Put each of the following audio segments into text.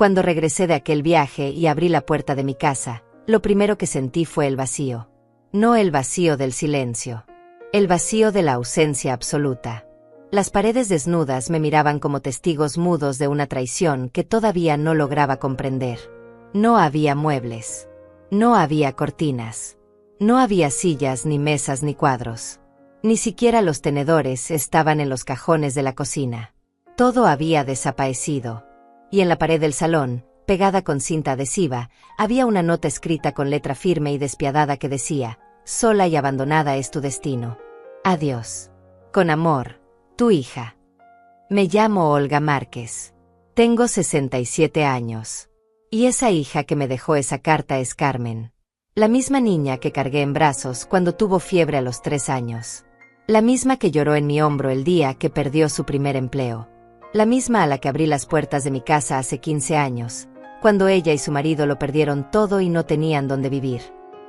Cuando regresé de aquel viaje y abrí la puerta de mi casa, lo primero que sentí fue el vacío. No el vacío del silencio. El vacío de la ausencia absoluta. Las paredes desnudas me miraban como testigos mudos de una traición que todavía no lograba comprender. No había muebles. No había cortinas. No había sillas, ni mesas, ni cuadros. Ni siquiera los tenedores estaban en los cajones de la cocina. Todo había desaparecido. Y en la pared del salón, pegada con cinta adhesiva, había una nota escrita con letra firme y despiadada que decía: «Sola y abandonada es tu destino. Adiós. Con amor, tu hija». Me llamo Olga Márquez. Tengo 67 años. Y esa hija que me dejó esa carta es Carmen. La misma niña que cargué en brazos cuando tuvo fiebre a los 3 años. La misma que lloró en mi hombro el día que perdió su primer empleo. La misma a la que abrí las puertas de mi casa hace 15 años, cuando ella y su marido lo perdieron todo y no tenían dónde vivir.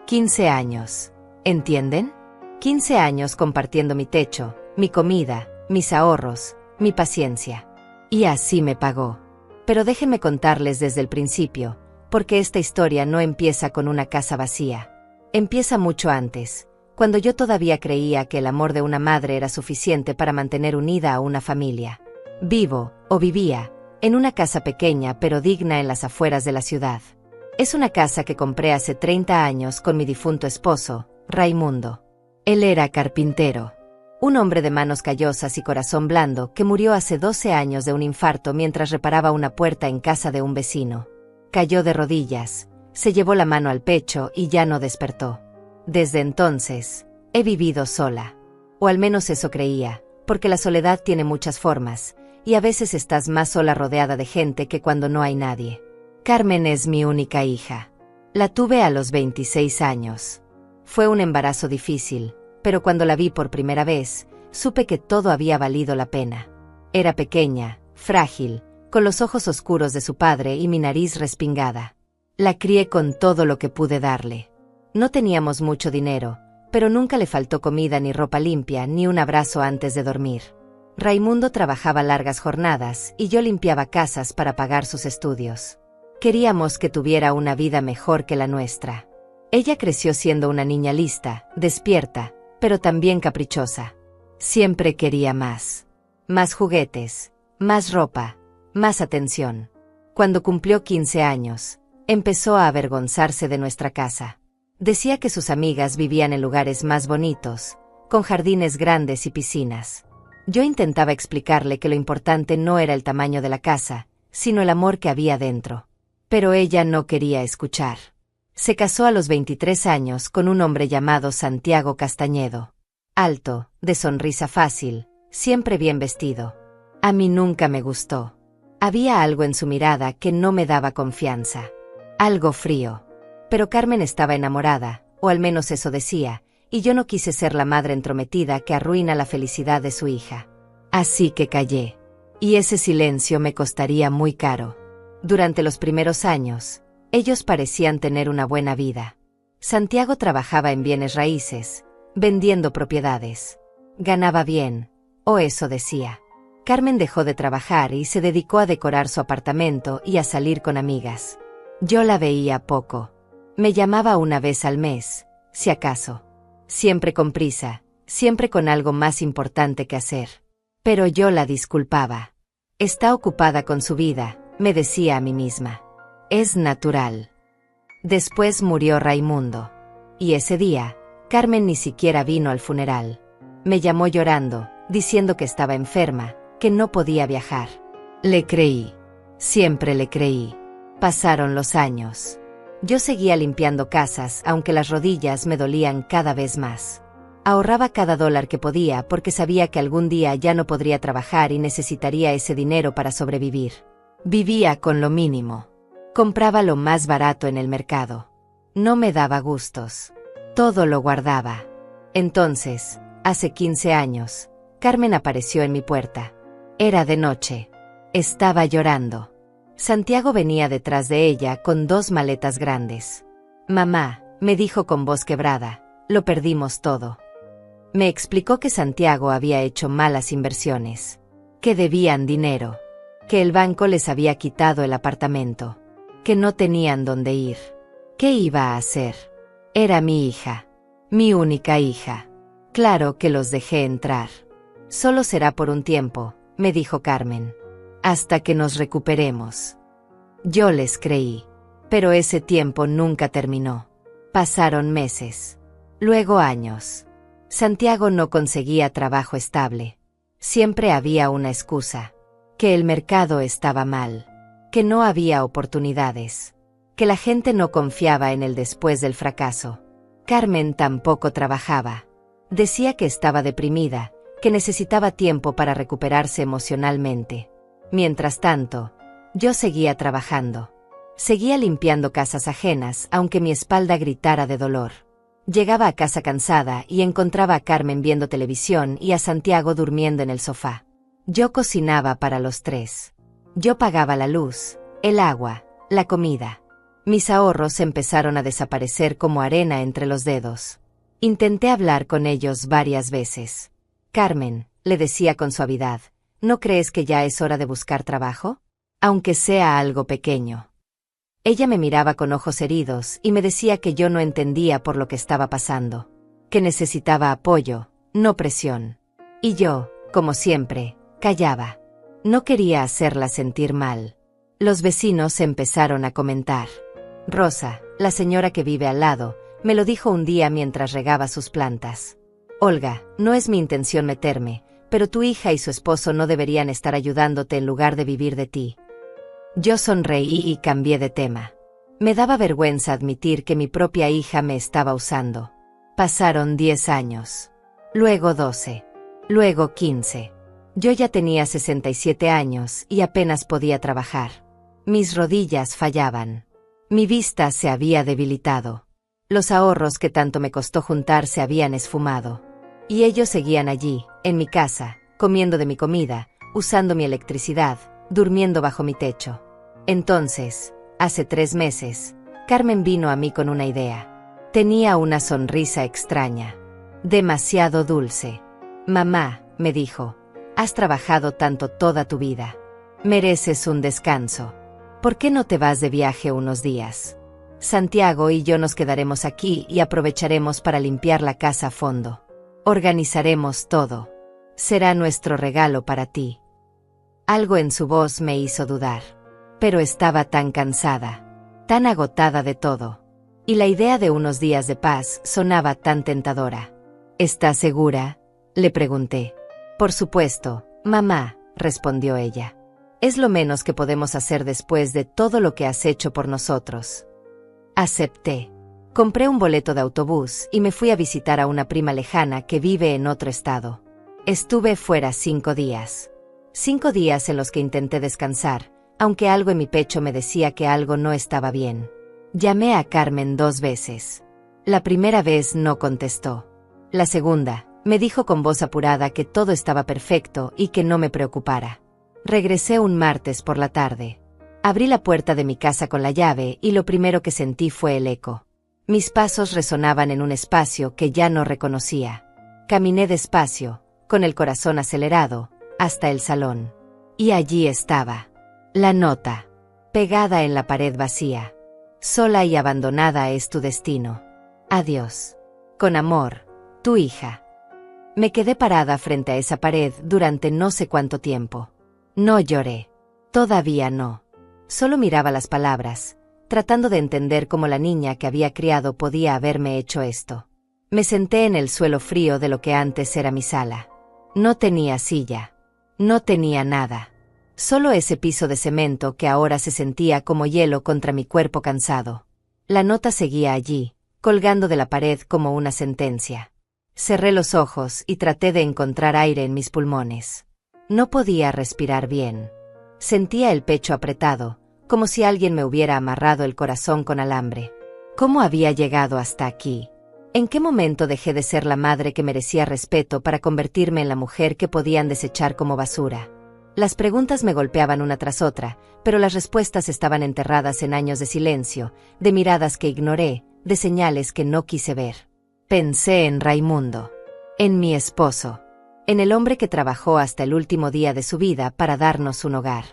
15 años. ¿Entienden? 15 años compartiendo mi techo, mi comida, mis ahorros, mi paciencia. Y así me pagó. Pero déjenme contarles desde el principio, porque esta historia no empieza con una casa vacía. Empieza mucho antes, cuando yo todavía creía que el amor de una madre era suficiente para mantener unida a una familia. Vivo, o vivía, en una casa pequeña pero digna en las afueras de la ciudad. Es una casa que compré hace 30 años con mi difunto esposo, Raimundo. Él era carpintero. Un hombre de manos callosas y corazón blando que murió hace 12 años de un infarto mientras reparaba una puerta en casa de un vecino. Cayó de rodillas, se llevó la mano al pecho y ya no despertó. Desde entonces, he vivido sola. O al menos eso creía, porque la soledad tiene muchas formas, y a veces estás más sola rodeada de gente que cuando no hay nadie. Carmen es mi única hija. La tuve a los 26 años. Fue un embarazo difícil, pero cuando la vi por primera vez, supe que todo había valido la pena. Era pequeña, frágil, con los ojos oscuros de su padre y mi nariz respingada. La crié con todo lo que pude darle. No teníamos mucho dinero, pero nunca le faltó comida ni ropa limpia ni un abrazo antes de dormir. Raimundo trabajaba largas jornadas y yo limpiaba casas para pagar sus estudios. Queríamos que tuviera una vida mejor que la nuestra. Ella creció siendo una niña lista, despierta, pero también caprichosa. Siempre quería más. Más juguetes, más ropa, más atención. Cuando cumplió 15 años, empezó a avergonzarse de nuestra casa. Decía que sus amigas vivían en lugares más bonitos, con jardines grandes y piscinas. Yo intentaba explicarle que lo importante no era el tamaño de la casa, sino el amor que había dentro. Pero ella no quería escuchar. Se casó a los 23 años con un hombre llamado Santiago Castañedo. Alto, de sonrisa fácil, siempre bien vestido. A mí nunca me gustó. Había algo en su mirada que no me daba confianza. Algo frío. Pero Carmen estaba enamorada, o al menos eso decía, y yo no quise ser la madre entrometida que arruina la felicidad de su hija. Así que callé. Y ese silencio me costaría muy caro. Durante los primeros años, ellos parecían tener una buena vida. Santiago trabajaba en bienes raíces, vendiendo propiedades. Ganaba bien, o eso decía. Carmen dejó de trabajar y se dedicó a decorar su apartamento y a salir con amigas. Yo la veía poco. Me llamaba una vez al mes, si acaso. Siempre con prisa, siempre con algo más importante que hacer. Pero yo la disculpaba. Está ocupada con su vida, me decía a mí misma. Es natural. Después murió Raimundo. Y ese día, Carmen ni siquiera vino al funeral. Me llamó llorando, diciendo que estaba enferma, que no podía viajar. Le creí. Siempre le creí. Pasaron los años. Yo seguía limpiando casas, aunque las rodillas me dolían cada vez más. Ahorraba cada dólar que podía porque sabía que algún día ya no podría trabajar y necesitaría ese dinero para sobrevivir. Vivía con lo mínimo. Compraba lo más barato en el mercado. No me daba gustos. Todo lo guardaba. Entonces, hace 15 años, Carmen apareció en mi puerta. Era de noche. Estaba llorando. Santiago venía detrás de ella con 2 maletas grandes. Mamá, me dijo con voz quebrada, lo perdimos todo. Me explicó que Santiago había hecho malas inversiones. Que debían dinero. que el banco les había quitado el apartamento, que no tenían dónde ir. ¿Qué iba a hacer? Era mi hija, mi única hija. Claro que los dejé entrar. Solo será por un tiempo, me dijo Carmen, hasta que nos recuperemos. Yo les creí, pero ese tiempo nunca terminó. Pasaron meses, luego años. Santiago no conseguía trabajo estable. Siempre había una excusa, que el mercado estaba mal, que no había oportunidades, que la gente no confiaba en él después del fracaso. Carmen tampoco trabajaba. Decía que estaba deprimida, que necesitaba tiempo para recuperarse emocionalmente. Mientras tanto, yo seguía trabajando. Seguía limpiando casas ajenas, aunque mi espalda gritara de dolor. Llegaba a casa cansada y encontraba a Carmen viendo televisión y a Santiago durmiendo en el sofá. Yo cocinaba para los tres. Yo pagaba la luz, el agua, la comida. Mis ahorros empezaron a desaparecer como arena entre los dedos. Intenté hablar con ellos varias veces. Carmen, le decía con suavidad, ¿no crees que ya es hora de buscar trabajo? Aunque sea algo pequeño. Ella me miraba con ojos heridos y me decía que yo no entendía por lo que estaba pasando, que necesitaba apoyo, no presión. Y yo, como siempre, callaba. No quería hacerla sentir mal. Los vecinos empezaron a comentar. Rosa, la señora que vive al lado, me lo dijo un día mientras regaba sus plantas. Olga, no es mi intención meterme, pero tu hija y su esposo no deberían estar ayudándote en lugar de vivir de ti. Yo sonreí y cambié de tema. Me daba vergüenza admitir que mi propia hija me estaba usando. Pasaron 10 años. Luego 12. Luego 15. Yo ya tenía 67 años y apenas podía trabajar. Mis rodillas fallaban. Mi vista se había debilitado. Los ahorros que tanto me costó juntar se habían esfumado. Y ellos seguían allí, en mi casa, comiendo de mi comida, usando mi electricidad, durmiendo bajo mi techo. Entonces, hace 3 meses, Carmen vino a mí con una idea. Tenía una sonrisa extraña. Demasiado dulce. Mamá, me dijo, has trabajado tanto toda tu vida. Mereces un descanso. ¿Por qué no te vas de viaje unos días? Santiago y yo nos quedaremos aquí y aprovecharemos para limpiar la casa a fondo. Organizaremos todo. Será nuestro regalo para ti. Algo en su voz me hizo dudar. Pero estaba tan cansada, tan agotada de todo. Y la idea de unos días de paz sonaba tan tentadora. ¿Estás segura?, le pregunté. Por supuesto, mamá, respondió ella. Es lo menos que podemos hacer después de todo lo que has hecho por nosotros. Acepté. Compré un boleto de autobús y me fui a visitar a una prima lejana que vive en otro estado. Estuve fuera 5 días. 5 días en los que intenté descansar, aunque algo en mi pecho me decía que algo no estaba bien. Llamé a Carmen 2 veces. La primera vez no contestó. La segunda, me dijo con voz apurada que todo estaba perfecto y que no me preocupara. Regresé un martes por la tarde. Abrí la puerta de mi casa con la llave y lo primero que sentí fue el eco. Mis pasos resonaban en un espacio que ya no reconocía. Caminé despacio, con el corazón acelerado, hasta el salón. Y allí estaba. La nota. Pegada en la pared vacía. Sola y abandonada es tu destino. Adiós. Con amor, tu hija. Me quedé parada frente a esa pared durante no sé cuánto tiempo. No lloré. Todavía no. Solo miraba las palabras, tratando de entender cómo la niña que había criado podía haberme hecho esto. Me senté en el suelo frío de lo que antes era mi sala. No tenía silla. No tenía nada. Solo ese piso de cemento que ahora se sentía como hielo contra mi cuerpo cansado. La nota seguía allí, colgando de la pared como una sentencia. Cerré los ojos y traté de encontrar aire en mis pulmones. No podía respirar bien. Sentía el pecho apretado, como si alguien me hubiera amarrado el corazón con alambre. ¿Cómo había llegado hasta aquí? ¿En qué momento dejé de ser la madre que merecía respeto para convertirme en la mujer que podían desechar como basura? Las preguntas me golpeaban una tras otra, pero las respuestas estaban enterradas en años de silencio, de miradas que ignoré, de señales que no quise ver. Pensé en Raimundo, en mi esposo, en el hombre que trabajó hasta el último día de su vida para darnos un hogar.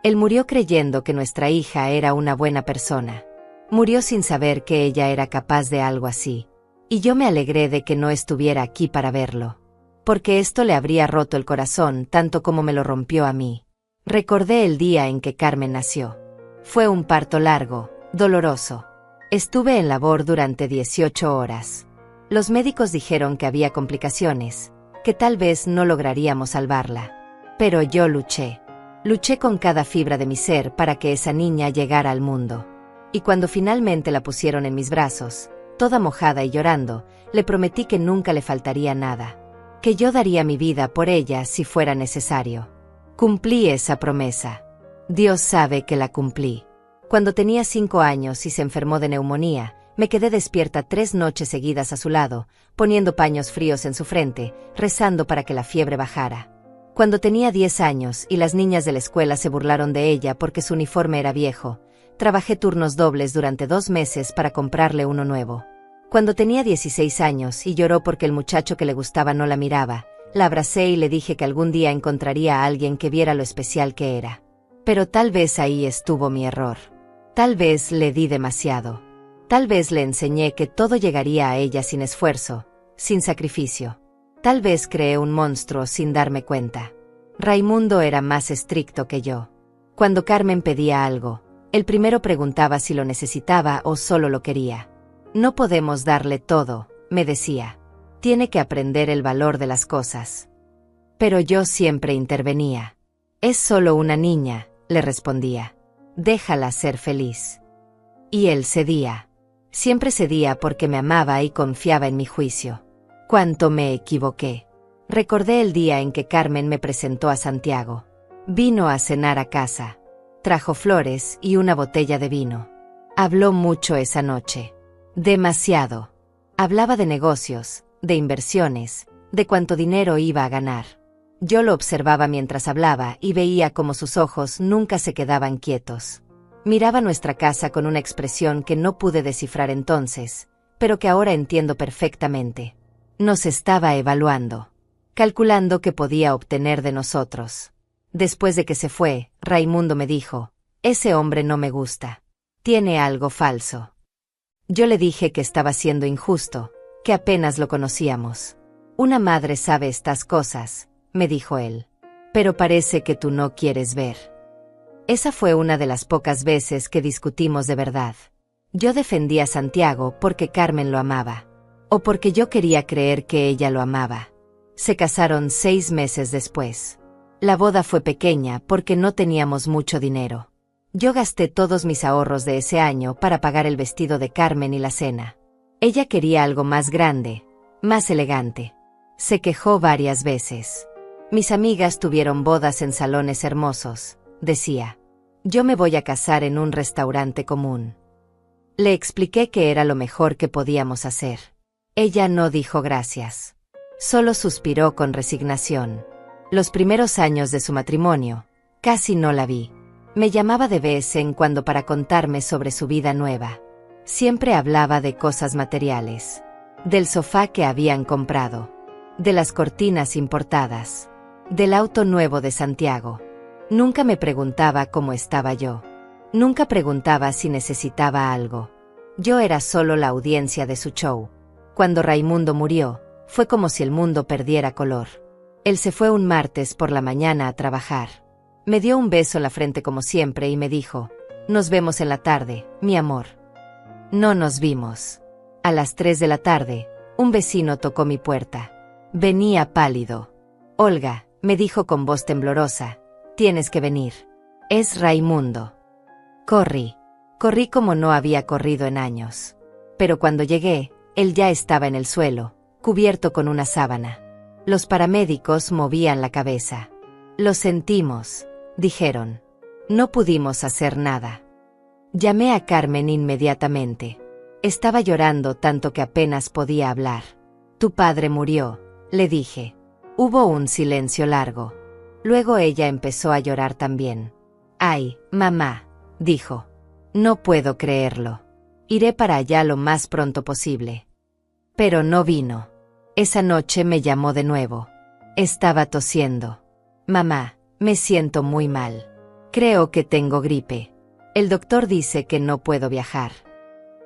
Él murió creyendo que nuestra hija era una buena persona. Murió sin saber que ella era capaz de algo así. Y yo me alegré de que no estuviera aquí para verlo. Porque esto le habría roto el corazón tanto como me lo rompió a mí. Recordé el día en que Carmen nació. Fue un parto largo, doloroso. Estuve en labor durante 18 horas. Los médicos dijeron que había complicaciones, que tal vez no lograríamos salvarla. Pero yo luché. Luché con cada fibra de mi ser para que esa niña llegara al mundo. Y cuando finalmente la pusieron en mis brazos, toda mojada y llorando, le prometí que nunca le faltaría nada. Que yo daría mi vida por ella si fuera necesario. Cumplí esa promesa. Dios sabe que la cumplí. Cuando tenía 5 años y se enfermó de neumonía, me quedé despierta 3 noches seguidas a su lado, poniendo paños fríos en su frente, rezando para que la fiebre bajara. Cuando tenía 10 años y las niñas de la escuela se burlaron de ella porque su uniforme era viejo, trabajé turnos dobles durante 2 meses para comprarle uno nuevo. Cuando tenía 16 años y lloró porque el muchacho que le gustaba no la miraba, la abracé y le dije que algún día encontraría a alguien que viera lo especial que era. Pero tal vez ahí estuvo mi error. Tal vez le di demasiado. Tal vez le enseñé que todo llegaría a ella sin esfuerzo, sin sacrificio. Tal vez creé un monstruo sin darme cuenta. Raimundo era más estricto que yo. Cuando Carmen pedía algo, él primero preguntaba si lo necesitaba o solo lo quería. No podemos darle todo, me decía. Tiene que aprender el valor de las cosas. Pero yo siempre intervenía. Es solo una niña, le respondía. Déjala ser feliz. Y él cedía. Siempre cedía porque me amaba y confiaba en mi juicio. Cuánto me equivoqué. Recordé el día en que Carmen me presentó a Santiago. Vino a cenar a casa. Trajo flores y una botella de vino. Habló mucho esa noche. Demasiado. Hablaba de negocios, de inversiones, de cuánto dinero iba a ganar. Yo lo observaba mientras hablaba y veía cómo sus ojos nunca se quedaban quietos. Miraba nuestra casa con una expresión que no pude descifrar entonces, pero que ahora entiendo perfectamente. Nos estaba evaluando, calculando qué podía obtener de nosotros. Después de que se fue, Raimundo me dijo, ese hombre no me gusta. Tiene algo falso. Yo le dije que estaba siendo injusto, que apenas lo conocíamos. Una madre sabe estas cosas, me dijo él. Pero parece que tú no quieres ver. Esa fue una de las pocas veces que discutimos de verdad. Yo defendí a Santiago porque Carmen lo amaba. O porque yo quería creer que ella lo amaba. Se casaron 6 meses después. La boda fue pequeña porque no teníamos mucho dinero. Yo gasté todos mis ahorros de ese año para pagar el vestido de Carmen y la cena. Ella quería algo más grande, más elegante. Se quejó varias veces. Mis amigas tuvieron bodas en salones hermosos, decía. Yo me voy a casar en un restaurante común. Le expliqué que era lo mejor que podíamos hacer. Ella no dijo gracias. Solo suspiró con resignación. Los primeros años de su matrimonio, casi no la vi. Me llamaba de vez en cuando para contarme sobre su vida nueva. Siempre hablaba de cosas materiales. Del sofá que habían comprado. De las cortinas importadas. Del auto nuevo de Santiago. Nunca me preguntaba cómo estaba yo. Nunca preguntaba si necesitaba algo. Yo era solo la audiencia de su show. Cuando Raimundo murió, fue como si el mundo perdiera color. Él se fue un martes por la mañana a trabajar. Me dio un beso en la frente como siempre y me dijo, nos vemos en la tarde, mi amor. No nos vimos. A las 3 de la tarde, un vecino tocó mi puerta. Venía pálido. Olga, me dijo con voz temblorosa, tienes que venir. Es Raimundo. Corrí. Corrí como no había corrido en años. Pero cuando llegué, él ya estaba en el suelo, cubierto con una sábana. Los paramédicos movían la cabeza. Lo sentimos, dijeron. No pudimos hacer nada. Llamé a Carmen inmediatamente. Estaba llorando tanto que apenas podía hablar. Tu padre murió, le dije. Hubo un silencio largo. Luego ella empezó a llorar también. Ay, mamá, dijo. No puedo creerlo. Iré para allá lo más pronto posible. Pero no vino. Esa noche me llamó de nuevo. Estaba tosiendo. Mamá, me siento muy mal. Creo que tengo gripe. El doctor dice que no puedo viajar.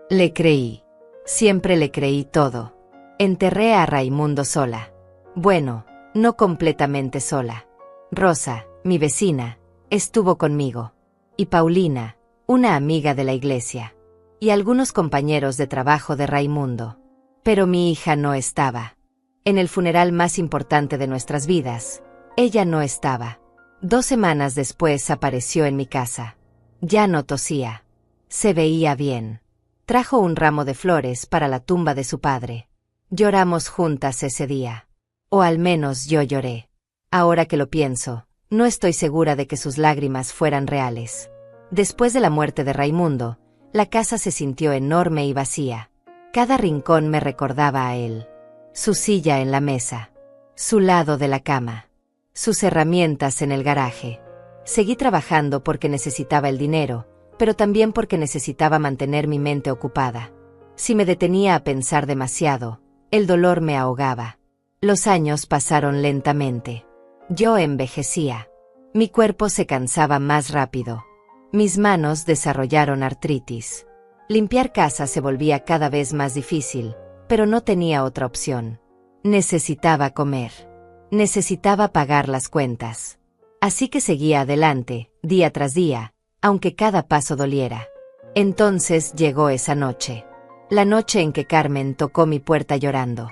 Le creí. Siempre le creí todo. Enterré a Raimundo sola. Bueno, no completamente sola. Rosa, mi vecina, estuvo conmigo. Y Paulina, una amiga de la iglesia. Y algunos compañeros de trabajo de Raimundo. Pero mi hija no estaba. En el funeral más importante de nuestras vidas, ella no estaba. 2 semanas después apareció en mi casa. Ya no tosía. Se veía bien. Trajo un ramo de flores para la tumba de su padre. Lloramos juntas ese día. O al menos yo lloré. Ahora que lo pienso, no estoy segura de que sus lágrimas fueran reales. Después de la muerte de Raimundo, la casa se sintió enorme y vacía. Cada rincón me recordaba a él. Su silla en la mesa. Su lado de la cama. Sus herramientas en el garaje. Seguí trabajando porque necesitaba el dinero, pero también porque necesitaba mantener mi mente ocupada. Si me detenía a pensar demasiado, el dolor me ahogaba. Los años pasaron lentamente. Yo envejecía. Mi cuerpo se cansaba más rápido. Mis manos desarrollaron artritis. Limpiar casa se volvía cada vez más difícil, pero no tenía otra opción. Necesitaba comer. Necesitaba pagar las cuentas. Así que seguía adelante, día tras día, aunque cada paso doliera. Entonces llegó esa noche. La noche en que Carmen tocó mi puerta llorando.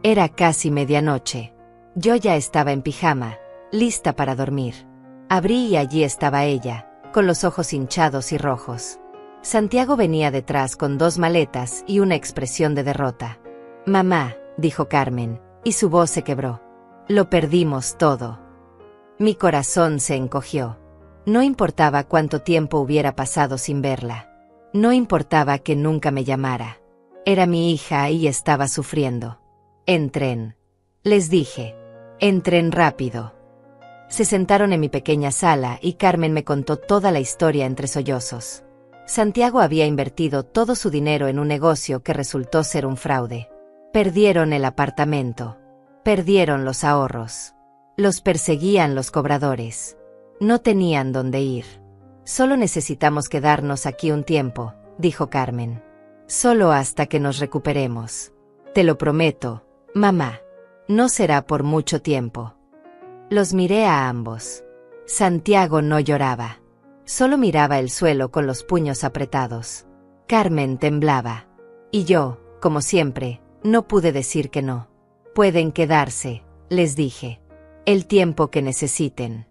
Era casi medianoche. Yo ya estaba en pijama, lista para dormir. Abrí y allí estaba ella, con los ojos hinchados y rojos. Santiago venía detrás con 2 maletas y una expresión de derrota. «Mamá», dijo Carmen, y su voz se quebró. «Lo perdimos todo». Mi corazón se encogió. No importaba cuánto tiempo hubiera pasado sin verla. No importaba que nunca me llamara. Era mi hija y estaba sufriendo. «Entren», les dije. «Entren rápido». Se sentaron en mi pequeña sala y Carmen me contó toda la historia entre sollozos. Santiago había invertido todo su dinero en un negocio que resultó ser un fraude. Perdieron el apartamento. Perdieron los ahorros. Los perseguían los cobradores. No tenían dónde ir. «Solo necesitamos quedarnos aquí un tiempo», dijo Carmen. «Solo hasta que nos recuperemos. Te lo prometo, mamá. No será por mucho tiempo». Los miré a ambos. Santiago no lloraba. Solo miraba el suelo con los puños apretados. Carmen temblaba. Y yo, como siempre, no pude decir que no. «Pueden quedarse», les dije. «El tiempo que necesiten».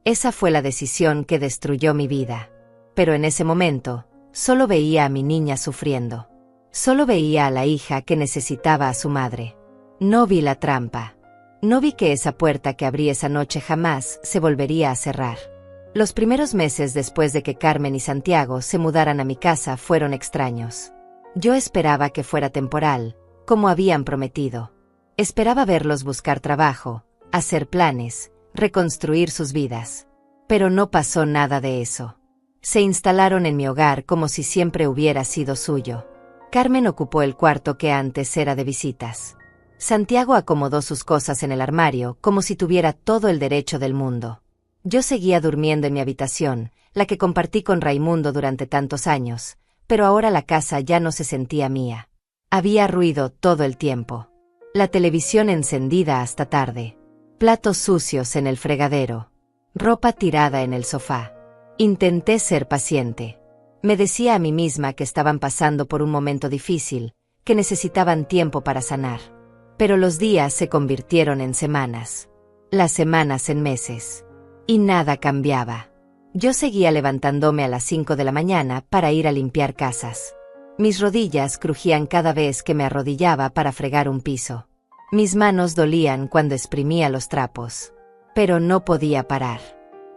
Esa fue la decisión que destruyó mi vida. Pero en ese momento, solo veía a mi niña sufriendo. Solo veía a la hija que necesitaba a su madre. No vi la trampa. No vi que esa puerta que abrí esa noche jamás se volvería a cerrar. Los primeros meses después de que Carmen y Santiago se mudaran a mi casa fueron extraños. Yo esperaba que fuera temporal, como habían prometido. Esperaba verlos buscar trabajo, hacer planes, reconstruir sus vidas. Pero no pasó nada de eso. Se instalaron en mi hogar como si siempre hubiera sido suyo. Carmen ocupó el cuarto que antes era de visitas. Santiago acomodó sus cosas en el armario como si tuviera todo el derecho del mundo. Yo seguía durmiendo en mi habitación, la que compartí con Raimundo durante tantos años, pero ahora la casa ya no se sentía mía. Había ruido todo el tiempo. La televisión encendida hasta tarde. Platos sucios en el fregadero. Ropa tirada en el sofá. Intenté ser paciente. Me decía a mí misma que estaban pasando por un momento difícil, que necesitaban tiempo para sanar. Pero los días se convirtieron en semanas. Las semanas en meses. Y nada cambiaba. Yo seguía levantándome a las 5 de la mañana para ir a limpiar casas. Mis rodillas crujían cada vez que me arrodillaba para fregar un piso. Mis manos dolían cuando exprimía los trapos. Pero no podía parar.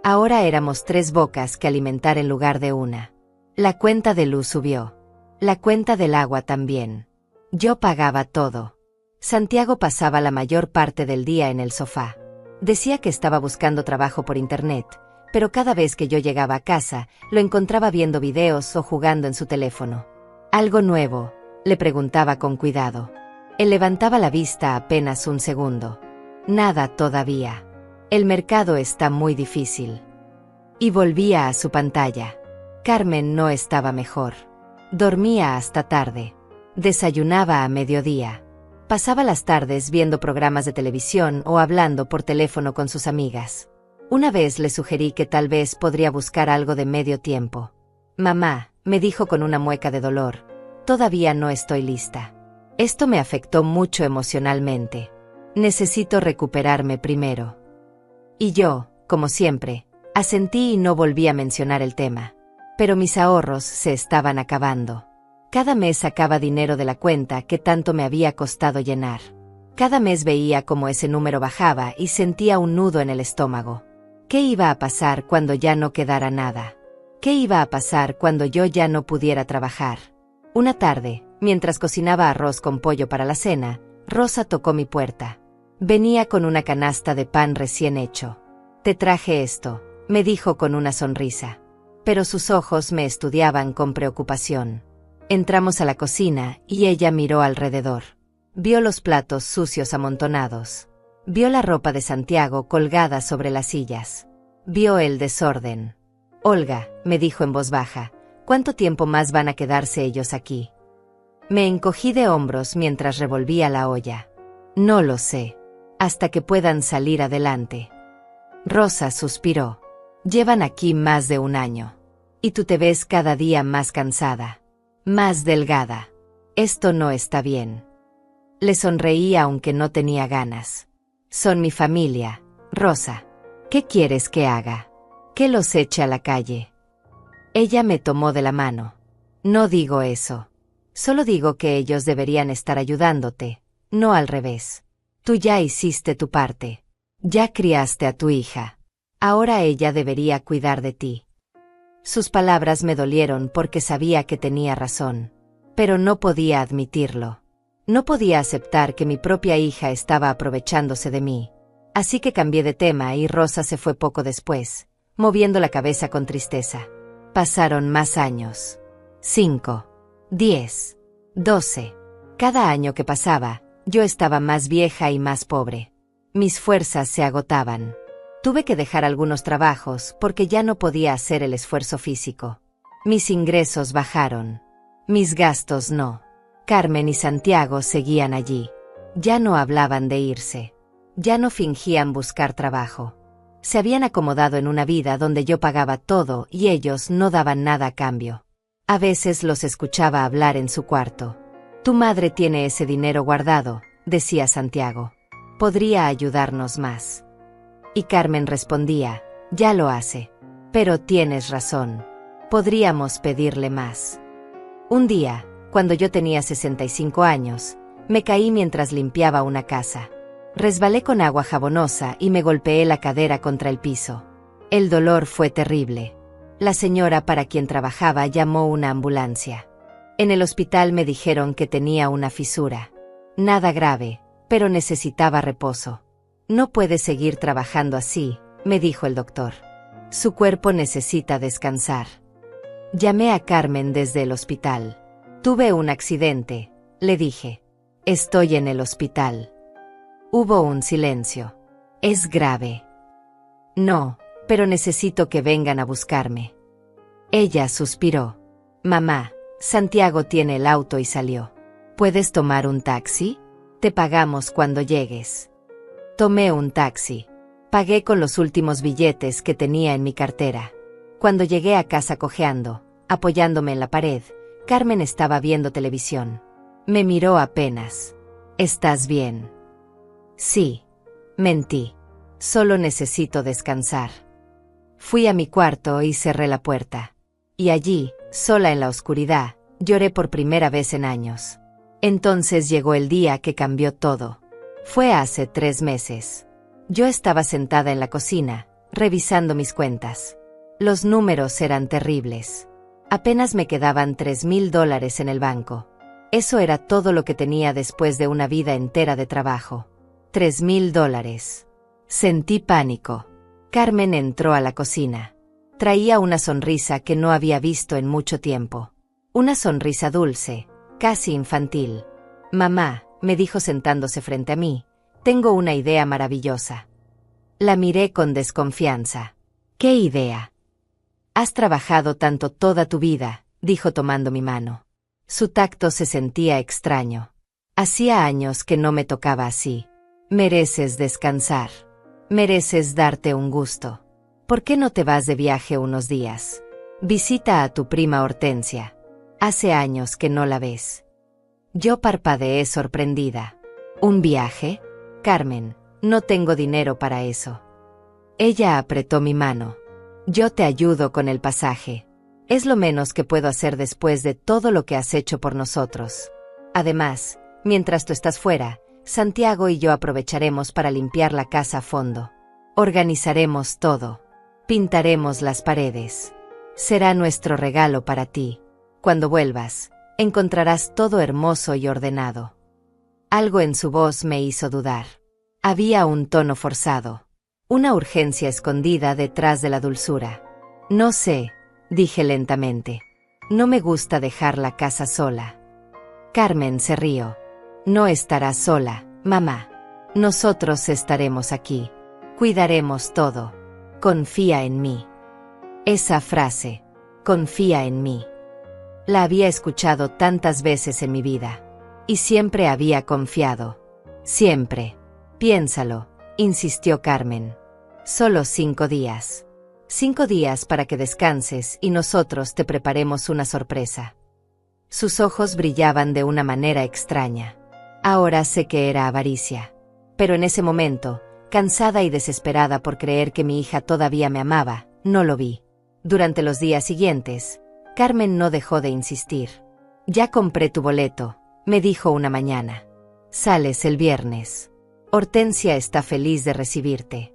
Ahora éramos 3 bocas que alimentar en lugar de una. La cuenta de luz subió. La cuenta del agua también. Yo pagaba todo. Santiago pasaba la mayor parte del día en el sofá. Decía que estaba buscando trabajo por internet, pero cada vez que yo llegaba a casa, lo encontraba viendo videos o jugando en su teléfono. «¿Algo nuevo?», le preguntaba con cuidado. Él levantaba la vista apenas un segundo. «Nada todavía. El mercado está muy difícil». Y volvía a su pantalla. Carmen no estaba mejor. Dormía hasta tarde. Desayunaba a mediodía. Pasaba las tardes viendo programas de televisión o hablando por teléfono con sus amigas. Una vez le sugerí que tal vez podría buscar algo de medio tiempo. Mamá, me dijo con una mueca de dolor, todavía no estoy lista. Esto me afectó mucho emocionalmente. Necesito recuperarme primero. Y yo, como siempre, asentí y no volví a mencionar el tema. Pero mis ahorros se estaban acabando. Cada mes sacaba dinero de la cuenta que tanto me había costado llenar. Cada mes veía cómo ese número bajaba y sentía un nudo en el estómago. ¿Qué iba a pasar cuando ya no quedara nada? ¿Qué iba a pasar cuando yo ya no pudiera trabajar? Una tarde, mientras cocinaba arroz con pollo para la cena, Rosa tocó mi puerta. Venía con una canasta de pan recién hecho. Te traje esto, me dijo con una sonrisa. Pero sus ojos me estudiaban con preocupación. Entramos a la cocina y ella miró alrededor. Vio los platos sucios amontonados. Vio la ropa de Santiago colgada sobre las sillas. Vio el desorden. Olga, me dijo en voz baja, ¿cuánto tiempo más van a quedarse ellos aquí? Me encogí de hombros mientras revolvía la olla. No lo sé. Hasta que puedan salir adelante. Rosa suspiró. Llevan aquí más de un año. Y tú te ves cada día más cansada. Más delgada. Esto no está bien. Le sonreí aunque no tenía ganas. Son mi familia, Rosa. ¿Qué quieres que haga? ¿Que los eche a la calle? Ella me tomó de la mano. No digo eso. Solo digo que ellos deberían estar ayudándote, no al revés. Tú ya hiciste tu parte. Ya criaste a tu hija. Ahora ella debería cuidar de ti. Sus palabras me dolieron porque sabía que tenía razón. Pero no podía admitirlo. No podía aceptar que mi propia hija estaba aprovechándose de mí. Así que cambié de tema y Rosa se fue poco después, moviendo la cabeza con tristeza. Pasaron más años. 5, 10, 12. Cada año que pasaba, yo estaba más vieja y más pobre. Mis fuerzas se agotaban. Tuve que dejar algunos trabajos porque ya no podía hacer el esfuerzo físico. Mis ingresos bajaron. Mis gastos no. Carmen y Santiago seguían allí. Ya no hablaban de irse. Ya no fingían buscar trabajo. Se habían acomodado en una vida donde yo pagaba todo y ellos no daban nada a cambio. A veces los escuchaba hablar en su cuarto. Tu madre tiene ese dinero guardado, decía Santiago. Podría ayudarnos más. Y Carmen respondía, ya lo hace. Pero tienes razón. Podríamos pedirle más. Un día, cuando yo tenía 65 años, me caí mientras limpiaba una casa. Resbalé con agua jabonosa y me golpeé la cadera contra el piso. El dolor fue terrible. La señora para quien trabajaba llamó una ambulancia. En el hospital me dijeron que tenía una fisura. Nada grave, pero necesitaba reposo. No puede seguir trabajando así, me dijo el doctor. Su cuerpo necesita descansar. Llamé a Carmen desde el hospital. Tuve un accidente, le dije. Estoy en el hospital. Hubo un silencio. ¿Es grave? No, pero necesito que vengan a buscarme. Ella suspiró. Mamá, Santiago tiene el auto y salió. ¿Puedes tomar un taxi? Te pagamos cuando llegues. Tomé un taxi. Pagué con los últimos billetes que tenía en mi cartera. Cuando llegué a casa cojeando, apoyándome en la pared, Carmen estaba viendo televisión. Me miró apenas. ¿Estás bien? Sí. Mentí. Solo necesito descansar. Fui a mi cuarto y cerré la puerta. Y allí, sola en la oscuridad, lloré por primera vez en años. Entonces llegó el día que cambió todo. Fue hace 3 meses. Yo estaba sentada en la cocina, revisando mis cuentas. Los números eran terribles. Apenas me quedaban $3,000 en el banco. Eso era todo lo que tenía después de una vida entera de trabajo. $3,000. Sentí pánico. Carmen entró a la cocina. Traía una sonrisa que no había visto en mucho tiempo. Una sonrisa dulce, casi infantil. Mamá, me dijo sentándose frente a mí, tengo una idea maravillosa. La miré con desconfianza. ¿Qué idea? Has trabajado tanto toda tu vida, dijo tomando mi mano. Su tacto se sentía extraño. Hacía años que no me tocaba así. Mereces descansar. Mereces darte un gusto. ¿Por qué no te vas de viaje unos días? Visita a tu prima Hortensia. Hace años que no la ves. Yo parpadeé sorprendida. ¿Un viaje? Carmen, no tengo dinero para eso. Ella apretó mi mano. Yo te ayudo con el pasaje. Es lo menos que puedo hacer después de todo lo que has hecho por nosotros. Además, mientras tú estás fuera, Santiago y yo aprovecharemos para limpiar la casa a fondo. Organizaremos todo. Pintaremos las paredes. Será nuestro regalo para ti. Cuando vuelvas, encontrarás todo hermoso y ordenado. Algo en su voz me hizo dudar. Había un tono forzado. Una urgencia escondida detrás de la dulzura. No sé, dije lentamente. No me gusta dejar la casa sola. Carmen se rió. No estarás sola, mamá. Nosotros estaremos aquí. Cuidaremos todo. Confía en mí. Esa frase, confía en mí. La había escuchado tantas veces en mi vida. Y siempre había confiado. Siempre. Piénsalo, insistió Carmen. Solo 5 días. 5 días para que descanses y nosotros te preparemos una sorpresa. Sus ojos brillaban de una manera extraña. Ahora sé que era avaricia. Pero en ese momento, cansada y desesperada por creer que mi hija todavía me amaba, no lo vi. Durante los días siguientes, Carmen no dejó de insistir. Ya compré tu boleto, me dijo una mañana. Sales el viernes. Hortensia está feliz de recibirte.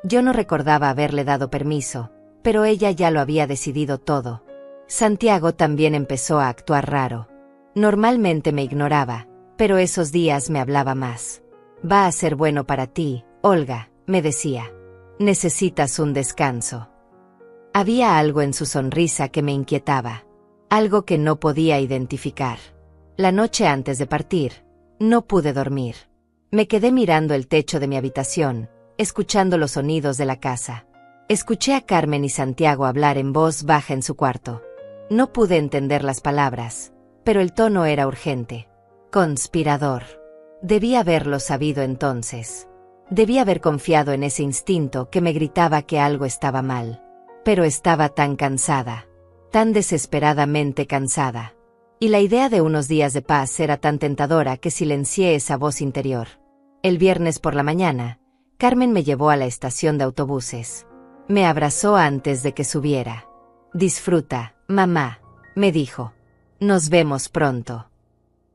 Yo no recordaba haberle dado permiso, pero ella ya lo había decidido todo. Santiago también empezó a actuar raro. Normalmente me ignoraba, pero esos días me hablaba más. Va a ser bueno para ti, Olga, me decía. Necesitas un descanso. Había algo en su sonrisa que me inquietaba, algo que no podía identificar. La noche antes de partir, no pude dormir. Me quedé mirando el techo de mi habitación, escuchando los sonidos de la casa. Escuché a Carmen y Santiago hablar en voz baja en su cuarto. No pude entender las palabras, pero el tono era urgente. Conspirador. Debía haberlo sabido entonces. Debía haber confiado en ese instinto que me gritaba que algo estaba mal. Pero estaba tan cansada, tan desesperadamente cansada. Y la idea de unos días de paz era tan tentadora que silencié esa voz interior. El viernes por la mañana, Carmen me llevó a la estación de autobuses. Me abrazó antes de que subiera. Disfruta, mamá, me dijo. Nos vemos pronto.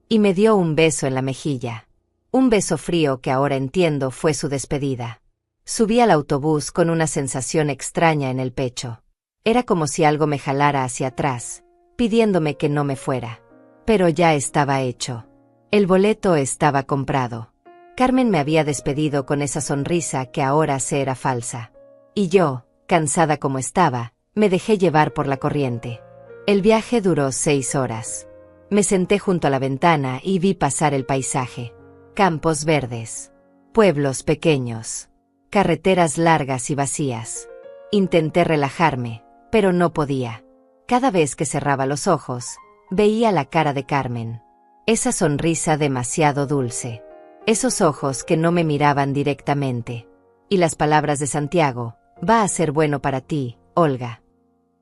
Y me dio un beso en la mejilla. Un beso frío que ahora entiendo fue su despedida. Subí al autobús con una sensación extraña en el pecho. Era como si algo me jalara hacia atrás, pidiéndome que no me fuera. Pero ya estaba hecho. El boleto estaba comprado. Carmen me había despedido con esa sonrisa que ahora se era falsa. Y yo, cansada como estaba, me dejé llevar por la corriente. El viaje duró 6 horas. Me senté junto a la ventana y vi pasar el paisaje. Campos verdes. Pueblos pequeños. Carreteras largas y vacías. Intenté relajarme, pero no podía. Cada vez que cerraba los ojos, veía la cara de Carmen. Esa sonrisa demasiado dulce. Esos ojos que no me miraban directamente. Y las palabras de Santiago, va a ser bueno para ti, Olga.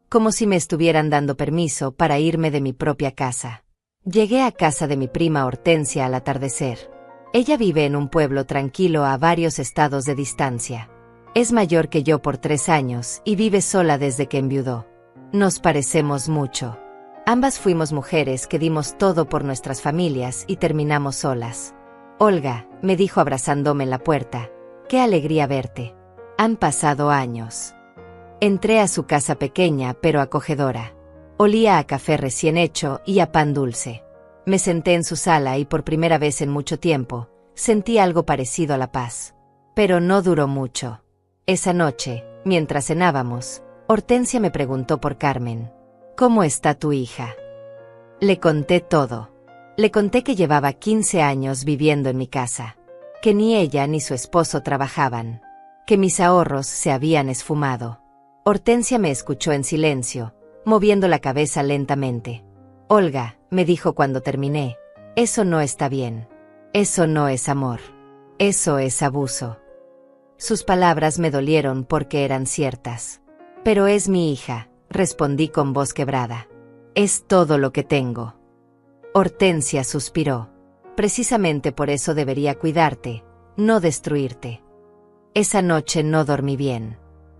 Como si me estuvieran dando permiso para irme de mi propia casa. Llegué a casa de mi prima Hortensia al atardecer. Ella vive en un pueblo tranquilo a varios estados de distancia. Es mayor que yo por 3 años y vive sola desde que enviudó. Nos parecemos mucho. Ambas fuimos mujeres que dimos todo por nuestras familias y terminamos solas. Olga, me dijo abrazándome en la puerta, qué alegría verte. Han pasado años. Entré a su casa pequeña pero acogedora. Olía a café recién hecho y a pan dulce. Me senté en su sala y por primera vez en mucho tiempo, sentí algo parecido a la paz. Pero no duró mucho. Esa noche, mientras cenábamos, Hortensia me preguntó por Carmen. ¿Cómo está tu hija? Le conté todo. Le conté que llevaba 15 años viviendo en mi casa. Que ni ella ni su esposo trabajaban. Que mis ahorros se habían esfumado. Hortensia me escuchó en silencio, moviendo la cabeza lentamente. Olga, me dijo cuando terminé, eso no está bien. Eso no es amor. Eso es abuso. Sus palabras me dolieron porque eran ciertas. Pero es mi hija, respondí con voz quebrada. Es todo lo que tengo. Hortensia suspiró. Precisamente por eso debería cuidarte, no destruirte. Esa noche no dormí bien.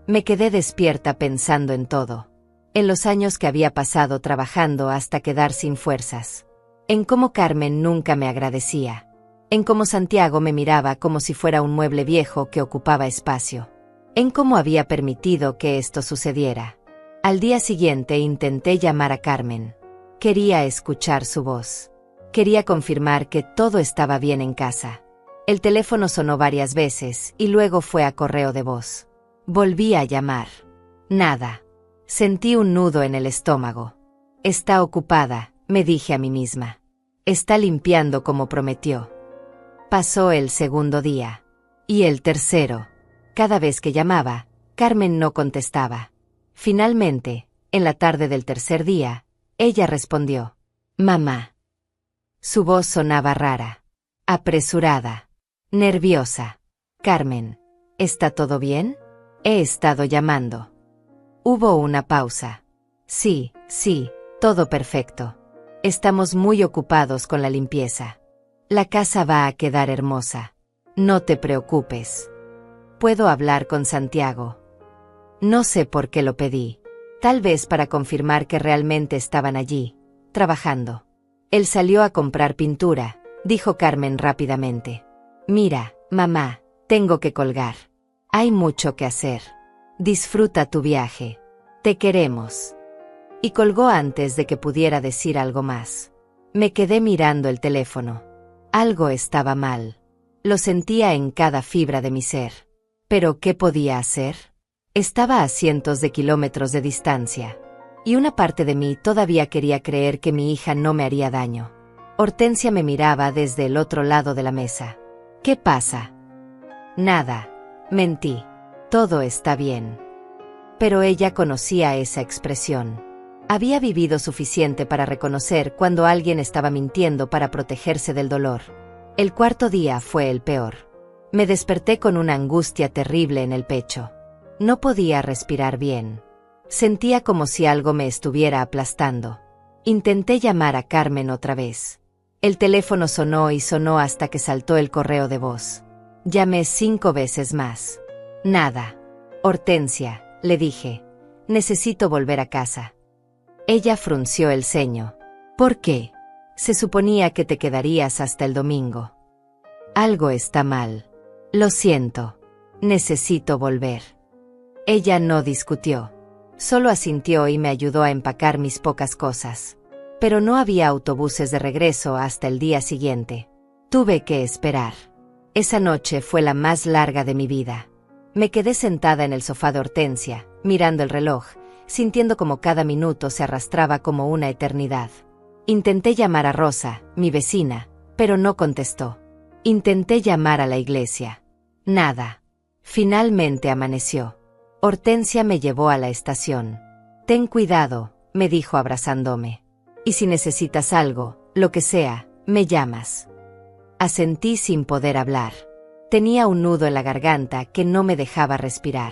Me quedé despierta pensando en todo. En los años que había pasado trabajando hasta quedar sin fuerzas. En cómo Carmen nunca me agradecía. En cómo Santiago me miraba como si fuera un mueble viejo que ocupaba espacio. En cómo había permitido que esto sucediera. Al día siguiente intenté llamar a Carmen. Quería escuchar su voz. Quería confirmar que todo estaba bien en casa. El teléfono sonó varias veces y luego fue a correo de voz. Volví a llamar. Nada. Sentí un nudo en el estómago. Está ocupada, me dije a mí misma. Está limpiando como prometió. Pasó el segundo día. Y el tercero. Cada vez que llamaba, Carmen no contestaba. Finalmente, en la tarde del tercer día, ella respondió. Mamá. Su voz sonaba rara. Apresurada. Nerviosa. Carmen, ¿está todo bien? He estado llamando. Hubo una pausa. Sí, todo perfecto. Estamos muy ocupados con la limpieza. La casa va a quedar hermosa. No te preocupes. ¿Puedo hablar con Santiago? No sé por qué lo pedí. Tal vez para confirmar que realmente estaban allí, trabajando. Él salió a comprar pintura, dijo Carmen rápidamente. Mira, mamá, tengo que colgar. Hay mucho que hacer. Disfruta tu viaje. Te queremos. Y colgó antes de que pudiera decir algo más. Me quedé mirando el teléfono. Algo estaba mal. Lo sentía en cada fibra de mi ser. ¿Pero qué podía hacer? Estaba a cientos de kilómetros de distancia. Y una parte de mí todavía quería creer que mi hija no me haría daño. Hortensia me miraba desde el otro lado de la mesa. ¿Qué pasa? Nada. Mentí. Todo está bien. Pero ella conocía esa expresión. Había vivido suficiente para reconocer cuando alguien estaba mintiendo para protegerse del dolor. El cuarto día fue el peor. Me desperté con una angustia terrible en el pecho. No podía respirar bien. Sentía como si algo me estuviera aplastando. Intenté llamar a Carmen otra vez. El teléfono sonó y sonó hasta que saltó el correo de voz. Llamé 5 veces más. Nada. Hortensia, le dije. Necesito volver a casa. Ella frunció el ceño. ¿Por qué? Se suponía que te quedarías hasta el domingo. Algo está mal. Lo siento. Necesito volver. Ella no discutió. Solo asintió y me ayudó a empacar mis pocas cosas. Pero no había autobuses de regreso hasta el día siguiente. Tuve que esperar. Esa noche fue la más larga de mi vida. Me quedé sentada en el sofá de Hortensia, mirando el reloj, sintiendo como cada minuto se arrastraba como una eternidad. Intenté llamar a Rosa, mi vecina, pero no contestó. Intenté llamar a la iglesia. Nada. Finalmente amaneció. Hortensia me llevó a la estación. Ten cuidado, me dijo abrazándome. Y si necesitas algo, lo que sea, me llamas. Asentí sin poder hablar. Tenía un nudo en la garganta que no me dejaba respirar.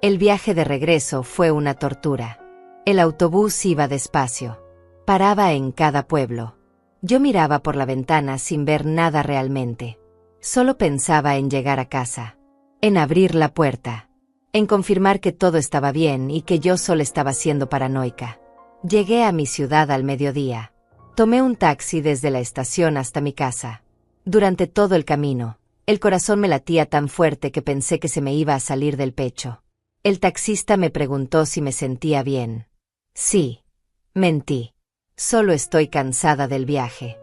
El viaje de regreso fue una tortura. El autobús iba despacio. Paraba en cada pueblo. Yo miraba por la ventana sin ver nada realmente. Solo pensaba en llegar a casa. En abrir la puerta. En confirmar que todo estaba bien y que yo solo estaba siendo paranoica. Llegué a mi ciudad al mediodía. Tomé un taxi desde la estación hasta mi casa. Durante todo el camino, el corazón me latía tan fuerte que pensé que se me iba a salir del pecho. El taxista me preguntó si me sentía bien. Sí. Mentí. Solo estoy cansada del viaje.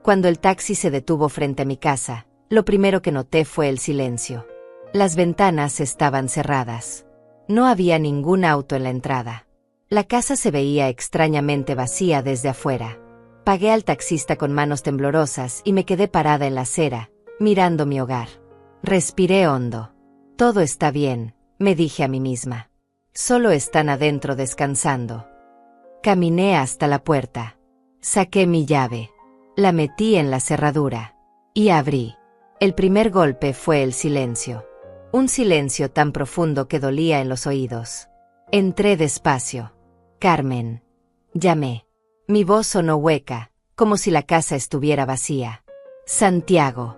Cuando el taxi se detuvo frente a mi casa, lo primero que noté fue el silencio. Las ventanas estaban cerradas. No había ningún auto en la entrada. La casa se veía extrañamente vacía desde afuera. Pagué al taxista con manos temblorosas y me quedé parada en la acera, mirando mi hogar. Respiré hondo. Todo está bien, me dije a mí misma. Solo están adentro descansando. Caminé hasta la puerta. Saqué mi llave. La metí en la cerradura. Y abrí. El primer golpe fue el silencio. Un silencio tan profundo que dolía en los oídos. Entré despacio. Carmen. Llamé. Mi voz sonó hueca, como si la casa estuviera vacía. Santiago.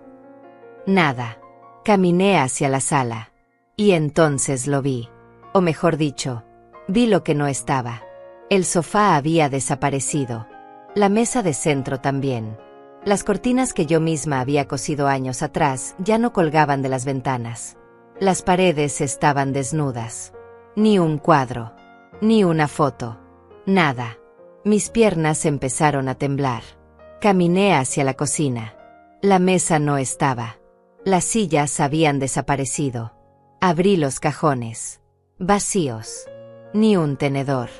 Nada. Caminé hacia la sala. Y entonces lo vi. O mejor dicho, vi lo que no estaba. El sofá había desaparecido. La mesa de centro también. Las cortinas que yo misma había cosido años atrás ya no colgaban de las ventanas. Las paredes estaban desnudas. Ni un cuadro. Ni una foto. Nada. Mis piernas empezaron a temblar. Caminé hacia la cocina. La mesa no estaba. Las sillas habían desaparecido. Abrí los cajones. Vacíos. Ni un tenedor.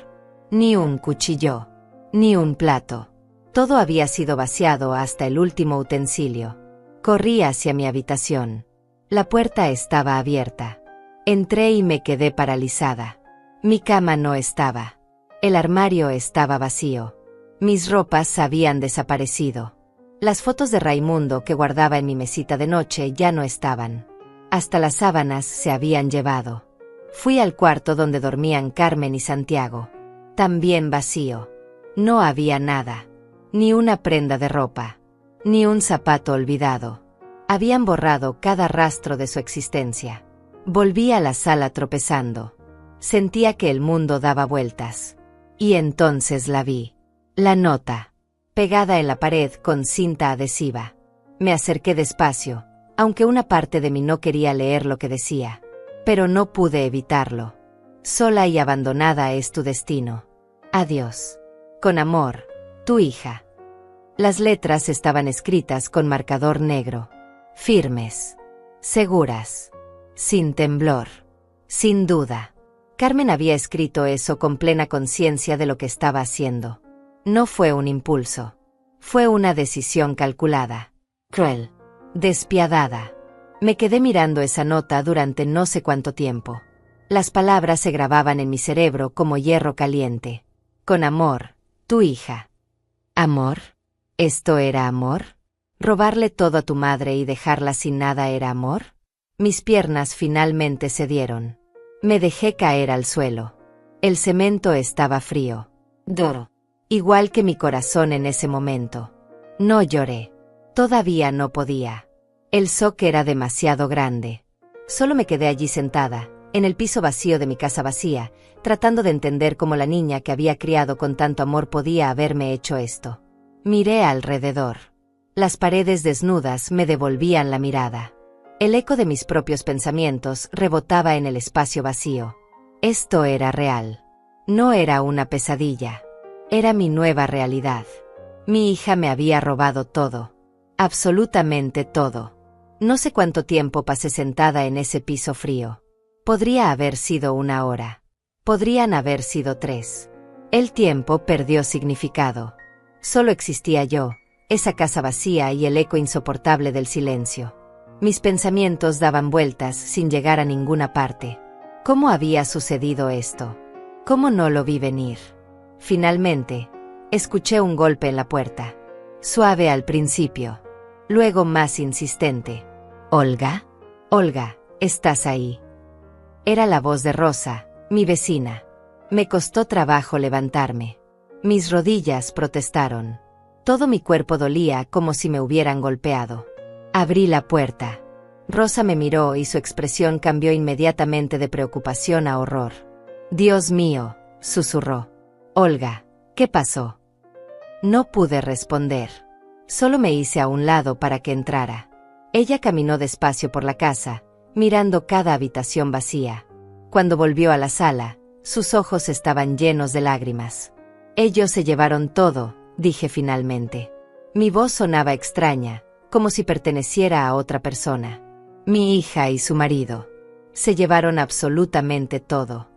Ni un cuchillo. Ni un plato. Todo había sido vaciado hasta el último utensilio. Corrí hacia mi habitación. La puerta estaba abierta. Entré y me quedé paralizada. Mi cama no estaba. El armario estaba vacío. Mis ropas habían desaparecido. Las fotos de Raimundo que guardaba en mi mesita de noche ya no estaban. Hasta las sábanas se habían llevado. Fui al cuarto donde dormían Carmen y Santiago. También vacío. No había nada. Ni una prenda de ropa. Ni un zapato olvidado. Habían borrado cada rastro de su existencia. Volví a la sala tropezando. Sentía que el mundo daba vueltas. Y entonces la vi. La nota. Pegada en la pared con cinta adhesiva. Me acerqué despacio, aunque una parte de mí no quería leer lo que decía. Pero no pude evitarlo. Sola y abandonada es tu destino. Adiós. Con amor, tu hija. Las letras estaban escritas con marcador negro. Firmes. Seguras. Sin temblor. Sin duda. Carmen había escrito eso con plena conciencia de lo que estaba haciendo. No fue un impulso. Fue una decisión calculada. Cruel. Despiadada. Me quedé mirando esa nota durante no sé cuánto tiempo. Las palabras se grababan en mi cerebro como hierro caliente. Con amor, tu hija. ¿Amor? ¿Esto era amor? ¿Robarle todo a tu madre y dejarla sin nada era amor? Mis piernas finalmente cedieron. Me dejé caer al suelo. El cemento estaba frío. Duro. Igual que mi corazón en ese momento. No lloré. Todavía no podía. El shock era demasiado grande. Solo me quedé allí sentada, en el piso vacío de mi casa vacía, tratando de entender cómo la niña que había criado con tanto amor podía haberme hecho esto. Miré alrededor. Las paredes desnudas me devolvían la mirada. El eco de mis propios pensamientos rebotaba en el espacio vacío. Esto era real. No era una pesadilla. Era mi nueva realidad. Mi hija me había robado todo. Absolutamente todo. No sé cuánto tiempo pasé sentada en ese piso frío. Podría haber sido 1 hora. Podrían haber sido 3. El tiempo perdió significado. Solo existía yo, esa casa vacía y el eco insoportable del silencio. Mis pensamientos daban vueltas sin llegar a ninguna parte. ¿Cómo había sucedido esto? ¿Cómo no lo vi venir? Finalmente, escuché un golpe en la puerta. Suave al principio. Luego más insistente. ¿Olga? Olga, ¿estás ahí? Era la voz de Rosa, mi vecina. Me costó trabajo levantarme. Mis rodillas protestaron. Todo mi cuerpo dolía como si me hubieran golpeado. Abrí la puerta. Rosa me miró y su expresión cambió inmediatamente de preocupación a horror. Dios mío, susurró. Olga, ¿qué pasó? No pude responder. Solo me hice a un lado para que entrara. Ella caminó despacio por la casa, mirando cada habitación vacía. Cuando volvió a la sala, sus ojos estaban llenos de lágrimas. Ellos se llevaron todo, dije finalmente. Mi voz sonaba extraña, como si perteneciera a otra persona. Mi hija y su marido. Se llevaron absolutamente todo.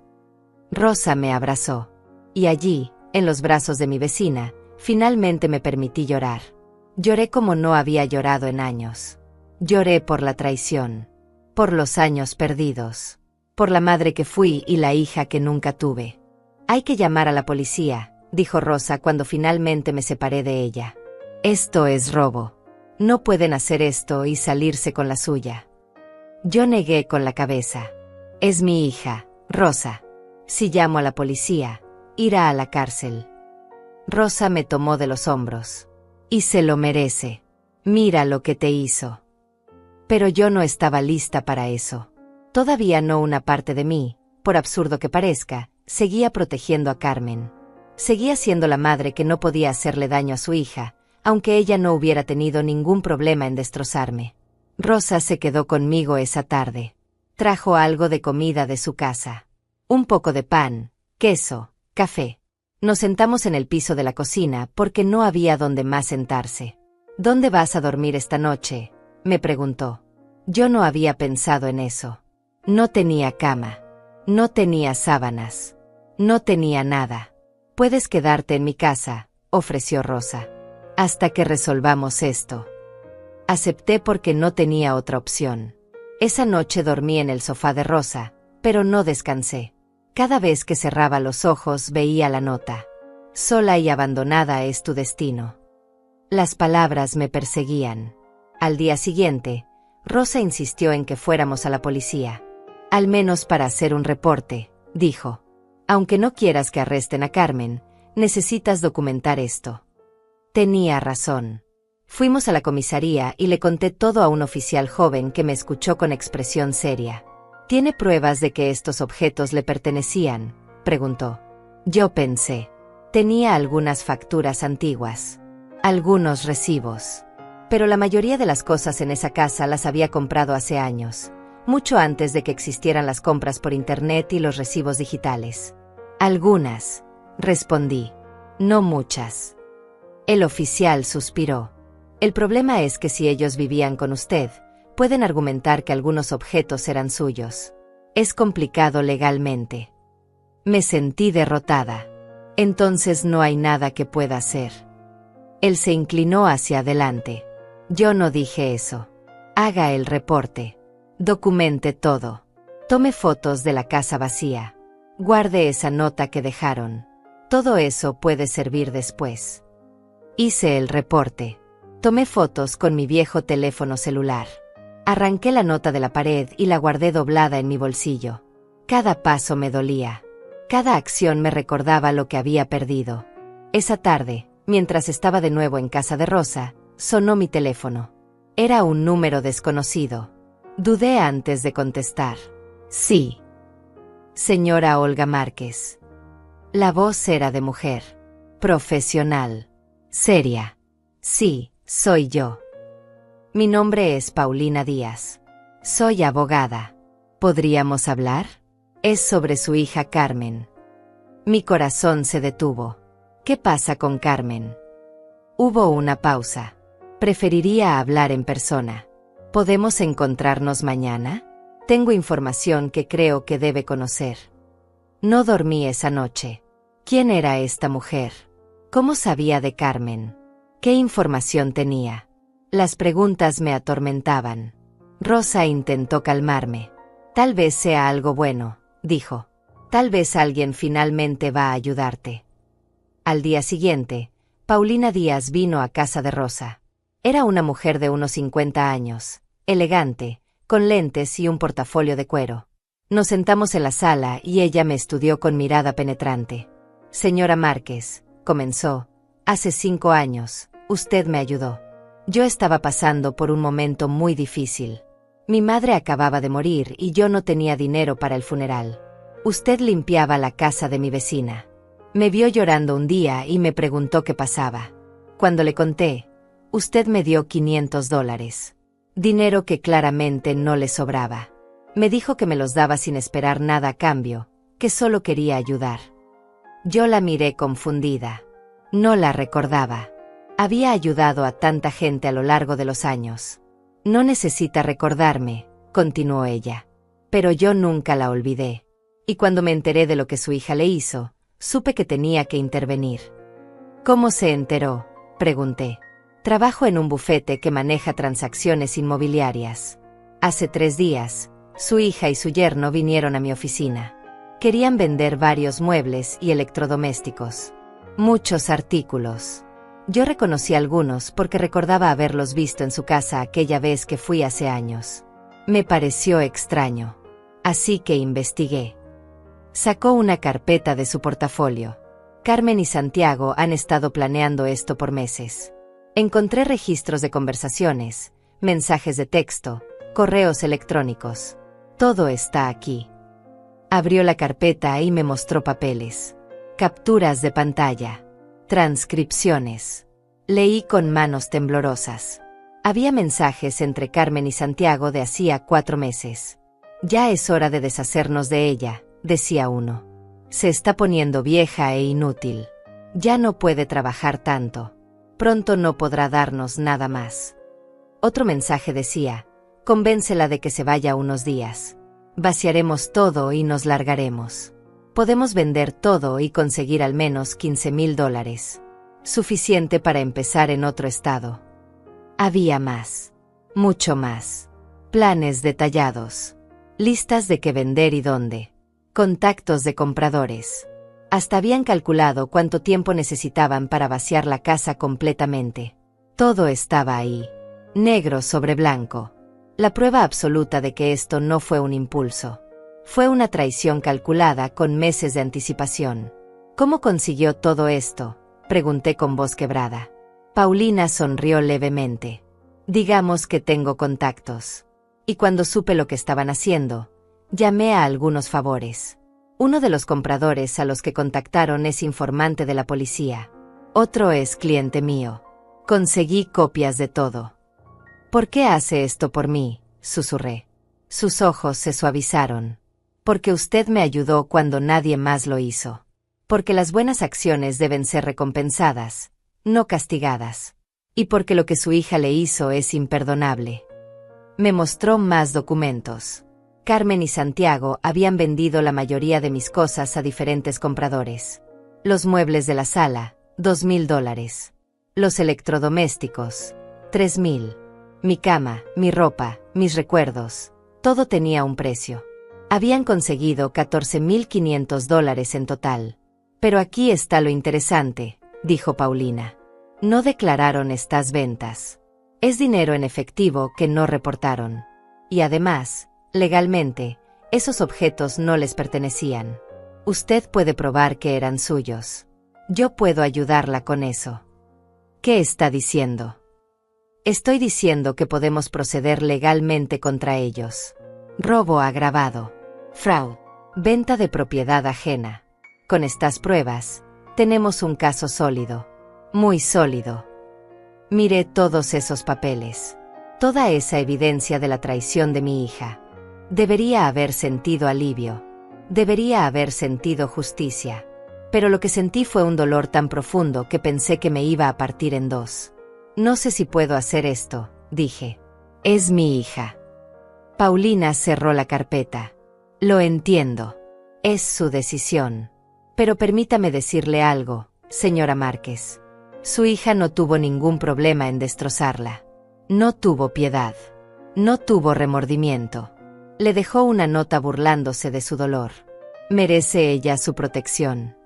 Rosa me abrazó. Y allí, en los brazos de mi vecina, finalmente me permití llorar. Lloré como no había llorado en años. Lloré por la traición. Por los años perdidos. Por la madre que fui y la hija que nunca tuve. Hay que llamar a la policía, dijo Rosa cuando finalmente me separé de ella. Esto es robo. No pueden hacer esto y salirse con la suya. Yo negué con la cabeza. Es mi hija, Rosa. Si llamo a la policía, irá a la cárcel. Rosa me tomó de los hombros. Y se lo merece. Mira lo que te hizo. Pero yo no estaba lista para eso. Todavía no una parte de mí, por absurdo que parezca, seguía protegiendo a Carmen. Seguía siendo la madre que no podía hacerle daño a su hija, aunque ella no hubiera tenido ningún problema en destrozarme. Rosa se quedó conmigo esa tarde. Trajo algo de comida de su casa. Un poco de pan, queso, café. Nos sentamos en el piso de la cocina porque no había donde más sentarse. ¿Dónde vas a dormir esta noche?, me preguntó. Yo no había pensado en eso. No tenía cama. No tenía sábanas. No tenía nada. Puedes quedarte en mi casa, ofreció Rosa. Hasta que resolvamos esto. Acepté porque no tenía otra opción. Esa noche dormí en el sofá de Rosa, pero no descansé. Cada vez que cerraba los ojos veía la nota. Sola y abandonada es tu destino. Las palabras me perseguían. Al día siguiente, Rosa insistió en que fuéramos a la policía. Al menos para hacer un reporte, dijo. Aunque no quieras que arresten a Carmen, necesitas documentar esto. Tenía razón. Fuimos a la comisaría y le conté todo a un oficial joven que me escuchó con expresión seria. ¿Tiene pruebas de que estos objetos le pertenecían?, preguntó. Yo pensé. Tenía algunas facturas antiguas. Algunos recibos. Pero la mayoría de las cosas en esa casa las había comprado hace años, mucho antes de que existieran las compras por internet y los recibos digitales. Algunas, respondí. No muchas. El oficial suspiró. El problema es que si ellos vivían con usted, pueden argumentar que algunos objetos eran suyos. Es complicado legalmente. Me sentí derrotada. Entonces no hay nada que pueda hacer. Él se inclinó hacia adelante. Yo no dije eso. Haga el reporte. Documente todo. Tome fotos de la casa vacía. Guarde esa nota que dejaron. Todo eso puede servir después. Hice el reporte. Tomé fotos con mi viejo teléfono celular. Arranqué la nota de la pared y la guardé doblada en mi bolsillo. Cada paso me dolía. Cada acción me recordaba lo que había perdido. Esa tarde, mientras estaba de nuevo en casa de Rosa, sonó mi teléfono. Era un número desconocido. Dudé antes de contestar. Sí. Señora Olga Márquez. La voz era de mujer. Profesional. Seria. Sí, soy yo. Mi nombre es Paulina Díaz. Soy abogada. ¿Podríamos hablar? Es sobre su hija Carmen. Mi corazón se detuvo. ¿Qué pasa con Carmen? Hubo una pausa. Preferiría hablar en persona. ¿Podemos encontrarnos mañana? Tengo información que creo que debe conocer. No dormí esa noche. ¿Quién era esta mujer? ¿Cómo sabía de Carmen? ¿Qué información tenía? Las preguntas me atormentaban. Rosa intentó calmarme. Tal vez sea algo bueno, dijo. Tal vez alguien finalmente va a ayudarte. Al día siguiente, Paulina Díaz vino a casa de Rosa. Era una mujer de unos 50 años, elegante, con lentes y un portafolio de cuero. Nos sentamos en la sala y ella me estudió con mirada penetrante. Señora Márquez, comenzó, hace 5 años, usted me ayudó. Yo estaba pasando por un momento muy difícil. Mi madre acababa de morir y yo no tenía dinero para el funeral. Usted limpiaba la casa de mi vecina. Me vio llorando un día y me preguntó qué pasaba. Cuando le conté, usted me dio $500. Dinero que claramente no le sobraba. Me dijo que me los daba sin esperar nada a cambio, que solo quería ayudar. Yo la miré confundida. No la recordaba. Había ayudado a tanta gente a lo largo de los años. No necesita recordarme, continuó ella. Pero yo nunca la olvidé. Y cuando me enteré de lo que su hija le hizo, supe que tenía que intervenir. ¿Cómo se enteró?, pregunté. Trabajo en un bufete que maneja transacciones inmobiliarias. Hace 3 días, Su hija y su yerno vinieron a mi oficina. Querían vender varios muebles y electrodomésticos. Muchos artículos. Yo reconocí algunos porque recordaba haberlos visto en su casa aquella vez que fui hace años. Me pareció extraño. Así que investigué. Sacó una carpeta de su portafolio. Carmen y Santiago han estado planeando esto por meses. Encontré registros de conversaciones, mensajes de texto, correos electrónicos. Todo está aquí. Abrió la carpeta y me mostró papeles. Capturas de pantalla. Transcripciones. Leí con manos temblorosas. Había mensajes entre Carmen y Santiago de hacía 4 meses. Ya es hora de deshacernos de ella, decía uno. Se está poniendo vieja e inútil. Ya no puede trabajar tanto. Pronto no podrá darnos nada más. Otro mensaje decía, convéncela de que se vaya unos días. Vaciaremos todo y nos largaremos. Podemos vender todo y conseguir al menos $15,000. Suficiente para empezar en otro estado. Había más. Mucho más. Planes detallados. Listas de qué vender y dónde. Contactos de compradores. Hasta habían calculado cuánto tiempo necesitaban para vaciar la casa completamente. Todo estaba ahí. Negro sobre blanco. La prueba absoluta de que esto no fue un impulso. Fue una traición calculada con meses de anticipación. ¿Cómo consiguió todo esto?, pregunté con voz quebrada. Paulina sonrió levemente. Digamos que tengo contactos. Y cuando supe lo que estaban haciendo, llamé a algunos favores. Uno de los compradores a los que contactaron es informante de la policía. Otro es cliente mío. Conseguí copias de todo. ¿Por qué hace esto por mí?, susurré. Sus ojos se suavizaron. Porque usted me ayudó cuando nadie más lo hizo. Porque las buenas acciones deben ser recompensadas, no castigadas. Y porque lo que su hija le hizo es imperdonable. Me mostró más documentos. Carmen y Santiago habían vendido la mayoría de mis cosas a diferentes compradores. Los muebles de la sala, $2,000. Los electrodomésticos, $3,000. Mi cama, mi ropa, mis recuerdos, todo tenía un precio. Habían conseguido $14,500 en total. Pero aquí está lo interesante, dijo Paulina. No declararon estas ventas. Es dinero en efectivo que no reportaron. Y además, legalmente, esos objetos no les pertenecían. Usted puede probar que eran suyos. Yo puedo ayudarla con eso. ¿Qué está diciendo? Estoy diciendo que podemos proceder legalmente contra ellos. Robo agravado. Fraude. Venta de propiedad ajena. Con estas pruebas, tenemos un caso sólido. Muy sólido. Miré todos esos papeles. Toda esa evidencia de la traición de mi hija. Debería haber sentido alivio. Debería haber sentido justicia. Pero lo que sentí fue un dolor tan profundo que pensé que me iba a partir en dos. No sé si puedo hacer esto, dije. Es mi hija. Paulina cerró la carpeta. Lo entiendo. Es su decisión. Pero permítame decirle algo, señora Márquez. Su hija no tuvo ningún problema en destrozarla. No tuvo piedad. No tuvo remordimiento. Le dejó una nota burlándose de su dolor. Merece ella su protección.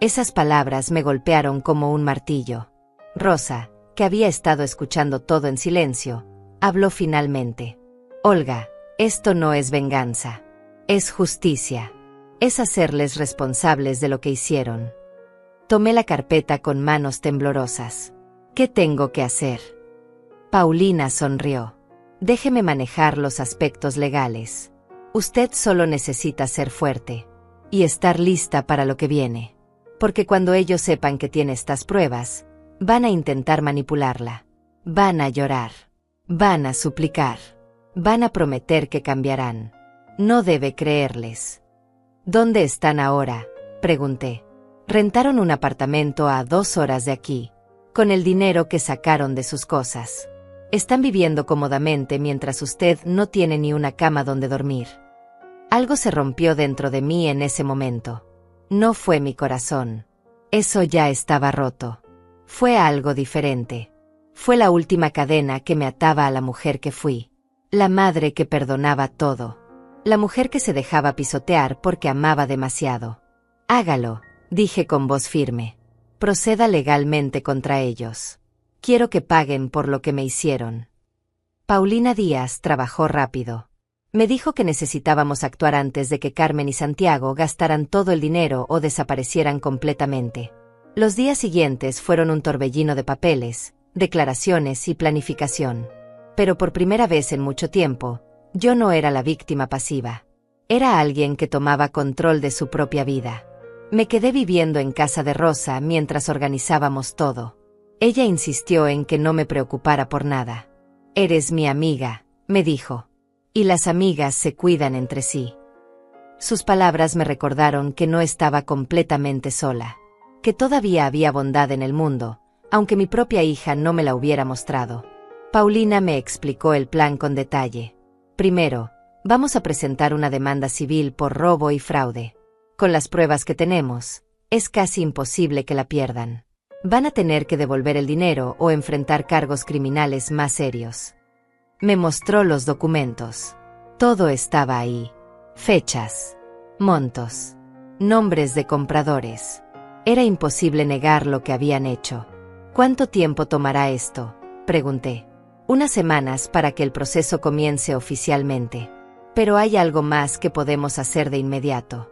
Esas palabras me golpearon como un martillo. Rosa, que había estado escuchando todo en silencio, habló finalmente. Olga, esto no es venganza. Es justicia. Es hacerles responsables de lo que hicieron. Tomé la carpeta con manos temblorosas. ¿Qué tengo que hacer? Paulina sonrió. Déjeme manejar los aspectos legales. Usted solo necesita ser fuerte. Y estar lista para lo que viene. Porque cuando ellos sepan que tiene estas pruebas, van a intentar manipularla. Van a llorar. Van a suplicar. Van a prometer que cambiarán. No debe creerles. ¿Dónde están ahora?, pregunté. Rentaron un apartamento a 2 horas de aquí, con el dinero que sacaron de sus cosas. Están viviendo cómodamente mientras usted no tiene ni una cama donde dormir. Algo se rompió dentro de mí en ese momento. No fue mi corazón. Eso ya estaba roto. Fue algo diferente. Fue la última cadena que me ataba a la mujer que fui. La madre que perdonaba todo. La mujer que se dejaba pisotear porque amaba demasiado. Hágalo, dije con voz firme. Proceda legalmente contra ellos. Quiero que paguen por lo que me hicieron. Paulina Díaz trabajó rápido. Me dijo que necesitábamos actuar antes de que Carmen y Santiago gastaran todo el dinero o desaparecieran completamente. Los días siguientes fueron un torbellino de papeles, declaraciones y planificación. Pero por primera vez en mucho tiempo, yo no era la víctima pasiva. Era alguien que tomaba control de su propia vida. Me quedé viviendo en casa de Rosa mientras organizábamos todo. Ella insistió en que no me preocupara por nada. «Eres mi amiga», me dijo. «Y las amigas se cuidan entre sí». Sus palabras me recordaron que no estaba completamente sola. Que todavía había bondad en el mundo, aunque mi propia hija no me la hubiera mostrado. Paulina me explicó el plan con detalle. Primero, vamos a presentar una demanda civil por robo y fraude. Con las pruebas que tenemos, es casi imposible que la pierdan. Van a tener que devolver el dinero o enfrentar cargos criminales más serios. Me mostró los documentos. Todo estaba ahí. Fechas, montos, nombres de compradores. Era imposible negar lo que habían hecho. ¿Cuánto tiempo tomará esto?, pregunté. Unas semanas para que el proceso comience oficialmente. Pero hay algo más que podemos hacer de inmediato.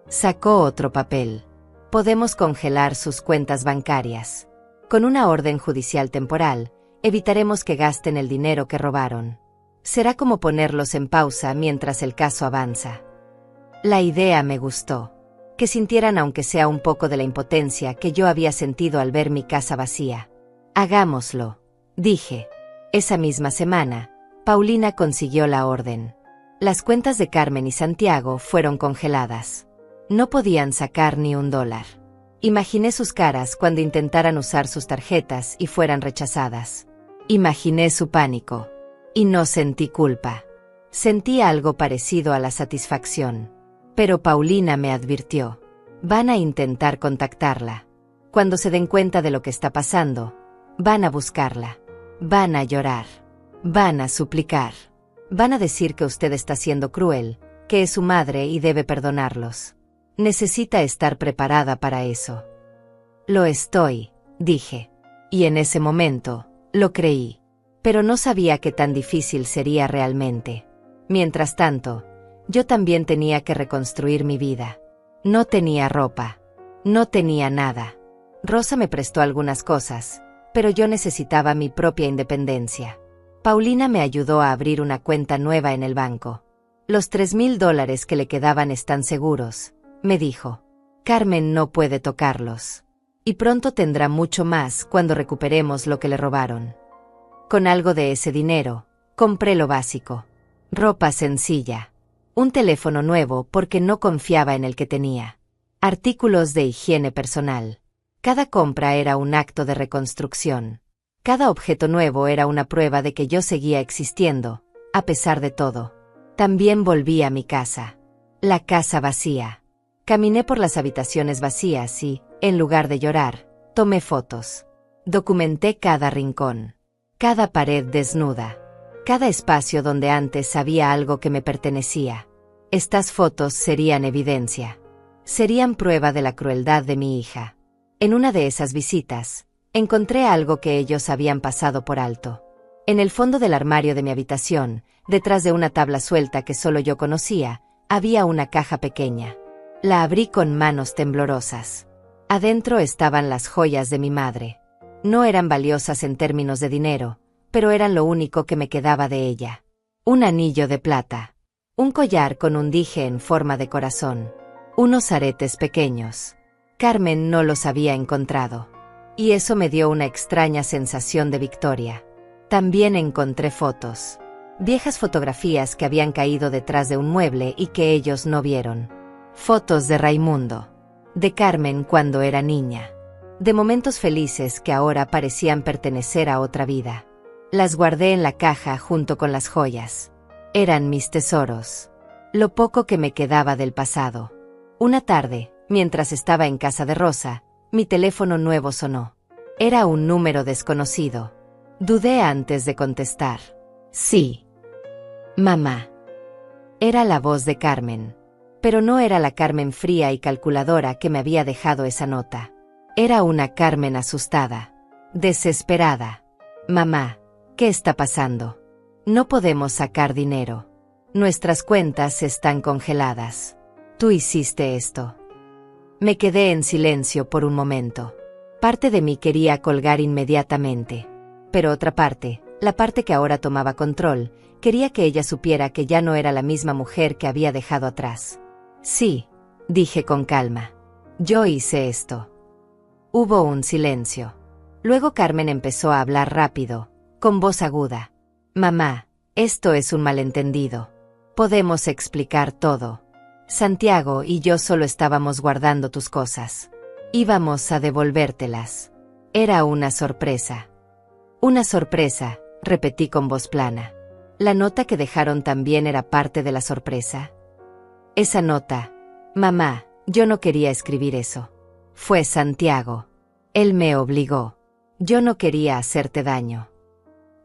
Sacó otro papel. Podemos congelar sus cuentas bancarias. Con una orden judicial temporal, evitaremos que gasten el dinero que robaron. Será como ponerlos en pausa mientras el caso avanza. La idea me gustó. Que sintieran aunque sea un poco de la impotencia que yo había sentido al ver mi casa vacía. Hagámoslo, dije. Esa misma semana, Paulina consiguió la orden. Las cuentas de Carmen y Santiago fueron congeladas. No podían sacar ni $1. Imaginé sus caras cuando intentaran usar sus tarjetas y fueran rechazadas. Imaginé su pánico. Y no sentí culpa. Sentí algo parecido a la satisfacción. Pero Paulina me advirtió. Van a intentar contactarla. Cuando se den cuenta de lo que está pasando, van a buscarla. Van a llorar. Van a suplicar. Van a decir que usted está siendo cruel, que es su madre y debe perdonarlos. Necesita estar preparada para eso. Lo estoy, dije. Y en ese momento, lo creí. Pero no sabía qué tan difícil sería realmente. Mientras tanto, yo también tenía que reconstruir mi vida. No tenía ropa. No tenía nada. Rosa me prestó algunas cosas, pero yo necesitaba mi propia independencia. Paulina me ayudó a abrir una cuenta nueva en el banco. Los $3,000 que le quedaban están seguros, me dijo. Carmen no puede tocarlos. Y pronto tendrá mucho más cuando recuperemos lo que le robaron. Con algo de ese dinero, compré lo básico. Ropa sencilla. Un teléfono nuevo porque no confiaba en el que tenía. Artículos de higiene personal. Cada compra era un acto de reconstrucción. Cada objeto nuevo era una prueba de que yo seguía existiendo, a pesar de todo. También volví a mi casa. La casa vacía. Caminé por las habitaciones vacías y, en lugar de llorar, tomé fotos. Documenté cada rincón. Cada pared desnuda. Cada espacio donde antes había algo que me pertenecía. Estas fotos serían evidencia. Serían prueba de la crueldad de mi hija. En una de esas visitas, encontré algo que ellos habían pasado por alto. En el fondo del armario de mi habitación, detrás de una tabla suelta que solo yo conocía, había una caja pequeña. La abrí con manos temblorosas. Adentro estaban las joyas de mi madre. No eran valiosas en términos de dinero, pero eran lo único que me quedaba de ella. Un anillo de plata. Un collar con un dije en forma de corazón. Unos aretes pequeños. Carmen no los había encontrado. Y eso me dio una extraña sensación de victoria. También encontré fotos. Viejas fotografías que habían caído detrás de un mueble y que ellos no vieron. Fotos de Raimundo. De Carmen cuando era niña. De momentos felices que ahora parecían pertenecer a otra vida. Las guardé en la caja junto con las joyas. Eran mis tesoros. Lo poco que me quedaba del pasado. Una tarde, mientras estaba en casa de Rosa, mi teléfono nuevo sonó. Era un número desconocido. Dudé antes de contestar. Sí. Mamá. Era la voz de Carmen. Pero no era la Carmen fría y calculadora que me había dejado esa nota. Era una Carmen asustada, desesperada. Mamá, ¿qué está pasando? No podemos sacar dinero. Nuestras cuentas están congeladas. Tú hiciste esto. Me quedé en silencio por un momento. Parte de mí quería colgar inmediatamente. Pero otra parte, la parte que ahora tomaba control, quería que ella supiera que ya no era la misma mujer que había dejado atrás. Sí, dije con calma. Yo hice esto. Hubo un silencio. Luego Carmen empezó a hablar rápido, con voz aguda. Mamá, esto es un malentendido. Podemos explicar todo. Santiago y yo solo estábamos guardando tus cosas. Íbamos a devolvértelas. Era una sorpresa. Una sorpresa, repetí con voz plana. ¿La nota que dejaron también era parte de la sorpresa? Esa nota. Mamá, yo no quería escribir eso. Fue Santiago. Él me obligó. Yo no quería hacerte daño.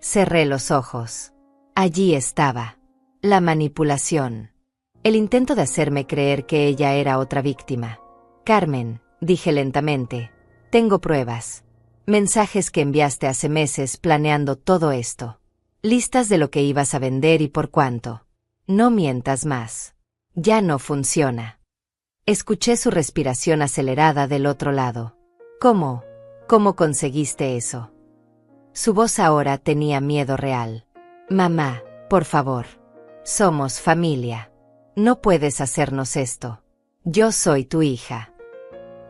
Cerré los ojos. Allí estaba. La manipulación. El intento de hacerme creer que ella era otra víctima. Carmen, dije lentamente, tengo pruebas. Mensajes que enviaste hace meses planeando todo esto. Listas de lo que ibas a vender y por cuánto. No mientas más. Ya no funciona. Escuché su respiración acelerada del otro lado. ¿Cómo? ¿Cómo conseguiste eso? Su voz ahora tenía miedo real. Mamá, por favor. Somos familia. No puedes hacernos esto. Yo soy tu hija.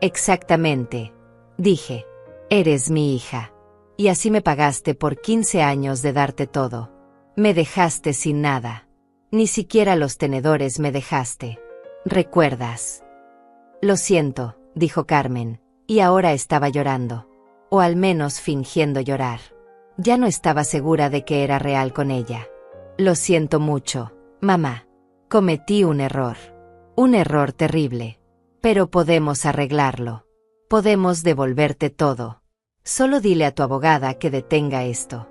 Exactamente, dije. Eres mi hija. Y así me pagaste por 15 años de darte todo. Me dejaste sin nada. Ni siquiera los tenedores me dejaste. ¿Recuerdas? Lo siento, dijo Carmen, y ahora estaba llorando. O al menos fingiendo llorar. Ya no estaba segura de que era real con ella. Lo siento mucho, mamá. Cometí un error. Un error terrible. Pero podemos arreglarlo. Podemos devolverte todo. Solo dile a tu abogada que detenga esto.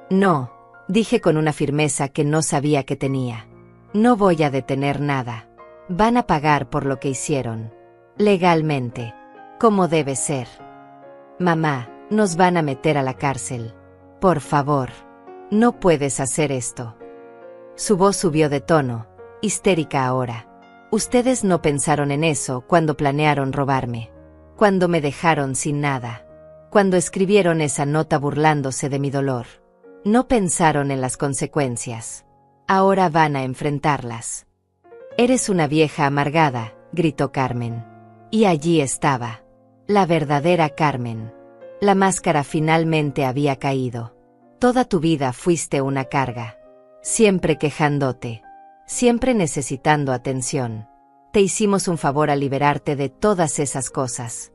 No, dije con una firmeza que no sabía que tenía. No voy a detener nada. Van a pagar por lo que hicieron. Legalmente. Como debe ser. Mamá, nos van a meter a la cárcel. Por favor. No puedes hacer esto. Su voz subió de tono, histérica ahora. Ustedes no pensaron en eso cuando planearon robarme. Cuando me dejaron sin nada. Cuando escribieron esa nota burlándose de mi dolor. No pensaron en las consecuencias. Ahora van a enfrentarlas. Eres una vieja amargada, gritó Carmen. Y allí estaba. La verdadera Carmen. La máscara finalmente había caído. Toda tu vida fuiste una carga. Siempre quejándote. Siempre necesitando atención. Te hicimos un favor al liberarte de todas esas cosas.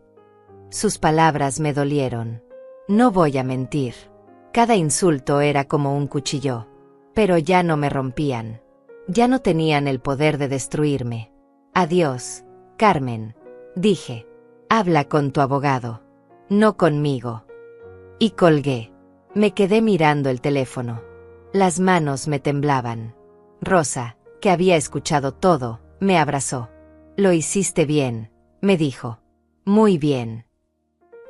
Sus palabras me dolieron. No voy a mentir. Cada insulto era como un cuchillo. Pero ya no me rompían. Ya no tenían el poder de destruirme. Adiós, Carmen, dije. Habla con tu abogado. No conmigo. Y colgué. Me quedé mirando el teléfono. Las manos me temblaban. Rosa, que había escuchado todo, me abrazó. Lo hiciste bien, me dijo. Muy bien.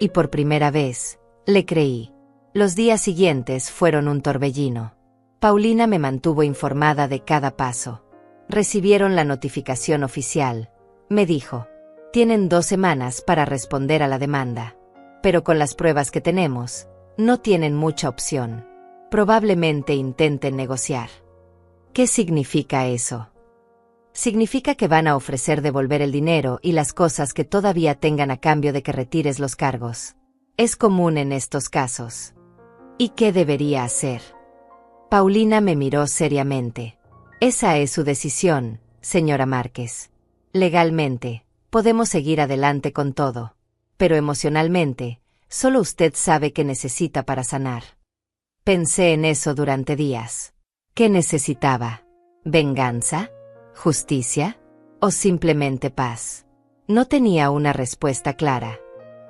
Y por primera vez, le creí. Los días siguientes fueron un torbellino. Paulina me mantuvo informada de cada paso. Recibieron la notificación oficial. Me dijo. Tienen 2 semanas para responder a la demanda. Pero con las pruebas que tenemos, no tienen mucha opción. Probablemente intenten negociar. ¿Qué significa eso? Significa que van a ofrecer devolver el dinero y las cosas que todavía tengan a cambio de que retires los cargos. Es común en estos casos. ¿Y qué debería hacer? Paulina me miró seriamente. Esa es su decisión, señora Márquez. Legalmente, podemos seguir adelante con todo. Pero emocionalmente, solo usted sabe qué necesita para sanar. Pensé en eso durante días. ¿Qué necesitaba? ¿Venganza? ¿Justicia? ¿O simplemente paz? No tenía una respuesta clara.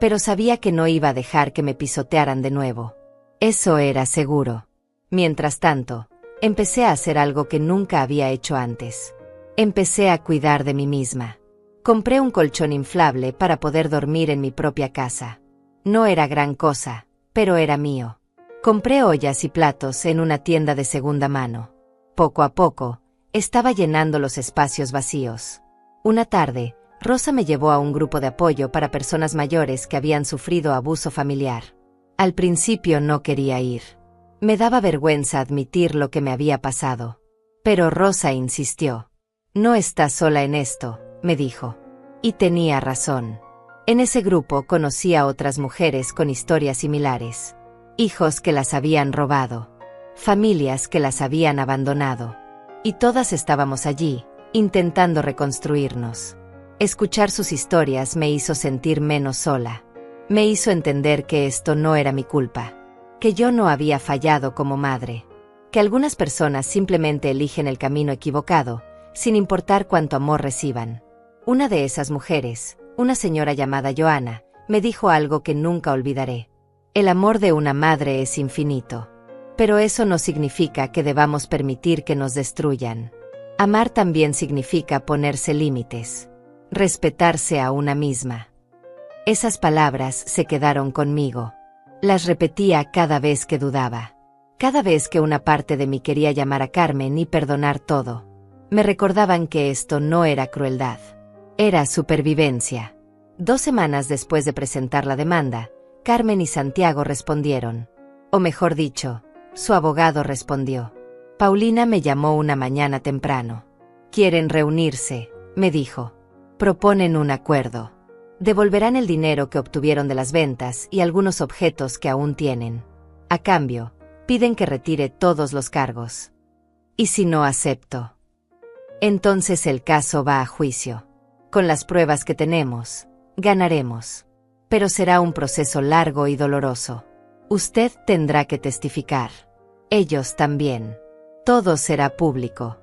Pero sabía que no iba a dejar que me pisotearan de nuevo. Eso era seguro. Mientras tanto, Empecé a hacer algo que nunca había hecho antes. Empecé a cuidar de mí misma. Compré un colchón inflable para poder dormir en mi propia casa. No era gran cosa, pero era mío. Compré ollas y platos en una tienda de segunda mano. Poco a poco, estaba llenando los espacios vacíos. Una tarde, Rosa me llevó a un grupo de apoyo para personas mayores que habían sufrido abuso familiar. Al principio no quería ir. Me daba vergüenza admitir lo que me había pasado. Pero Rosa insistió. No estás sola en esto, me dijo. Y tenía razón. En ese grupo conocí a otras mujeres con historias similares. Hijos que las habían robado. Familias que las habían abandonado. Y todas estábamos allí, intentando reconstruirnos. Escuchar sus historias me hizo sentir menos sola. Me hizo entender que esto no era mi culpa. Que yo no había fallado como madre. Que algunas personas simplemente eligen el camino equivocado, sin importar cuánto amor reciban. Una de esas mujeres, una señora llamada Joana, me dijo algo que nunca olvidaré. El amor de una madre es infinito. Pero eso no significa que debamos permitir que nos destruyan. Amar también significa ponerse límites. Respetarse a una misma. Esas palabras se quedaron conmigo. Las repetía cada vez que dudaba. Cada vez que una parte de mí quería llamar a Carmen y perdonar todo. Me recordaban que esto no era crueldad. Era supervivencia. 2 semanas después de presentar la demanda, Carmen y Santiago respondieron. O mejor dicho, su abogado respondió. Paulina me llamó una mañana temprano. Quieren reunirse, me dijo. Proponen un acuerdo. Devolverán el dinero que obtuvieron de las ventas y algunos objetos que aún tienen. A cambio, piden que retire todos los cargos. ¿Y si no acepto? Entonces el caso va a juicio. Con las pruebas que tenemos, ganaremos. Pero será un proceso largo y doloroso. Usted tendrá que testificar. Ellos también. Todo será público.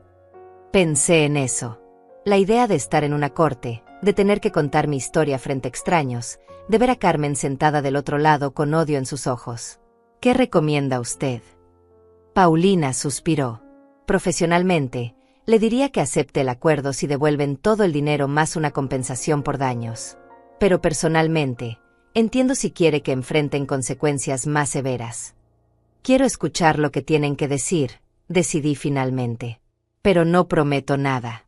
Pensé en eso. La idea de estar en una corte, de tener que contar mi historia frente a extraños, de ver a Carmen sentada del otro lado con odio en sus ojos. ¿Qué recomienda usted? Paulina suspiró. Profesionalmente, le diría que acepte el acuerdo si devuelven todo el dinero más una compensación por daños. Pero personalmente, entiendo si quiere que enfrenten consecuencias más severas. Quiero escuchar lo que tienen que decir, decidí finalmente. Pero no prometo nada.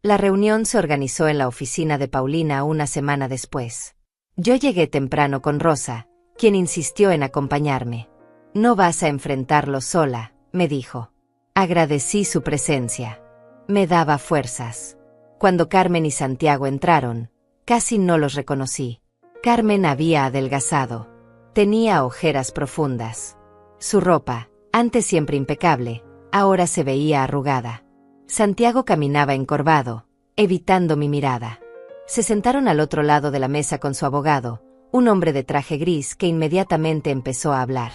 La reunión se organizó en la oficina de Paulina una semana después. Yo llegué temprano con Rosa, quien insistió en acompañarme. No vas a enfrentarlo sola, me dijo. Agradecí su presencia. Me daba fuerzas. Cuando Carmen y Santiago entraron, casi no los reconocí. Carmen había adelgazado. Tenía ojeras profundas. Su ropa, antes siempre impecable, ahora se veía arrugada. Santiago caminaba encorvado, evitando mi mirada. Se sentaron al otro lado de la mesa con su abogado, un hombre de traje gris que inmediatamente empezó a hablar.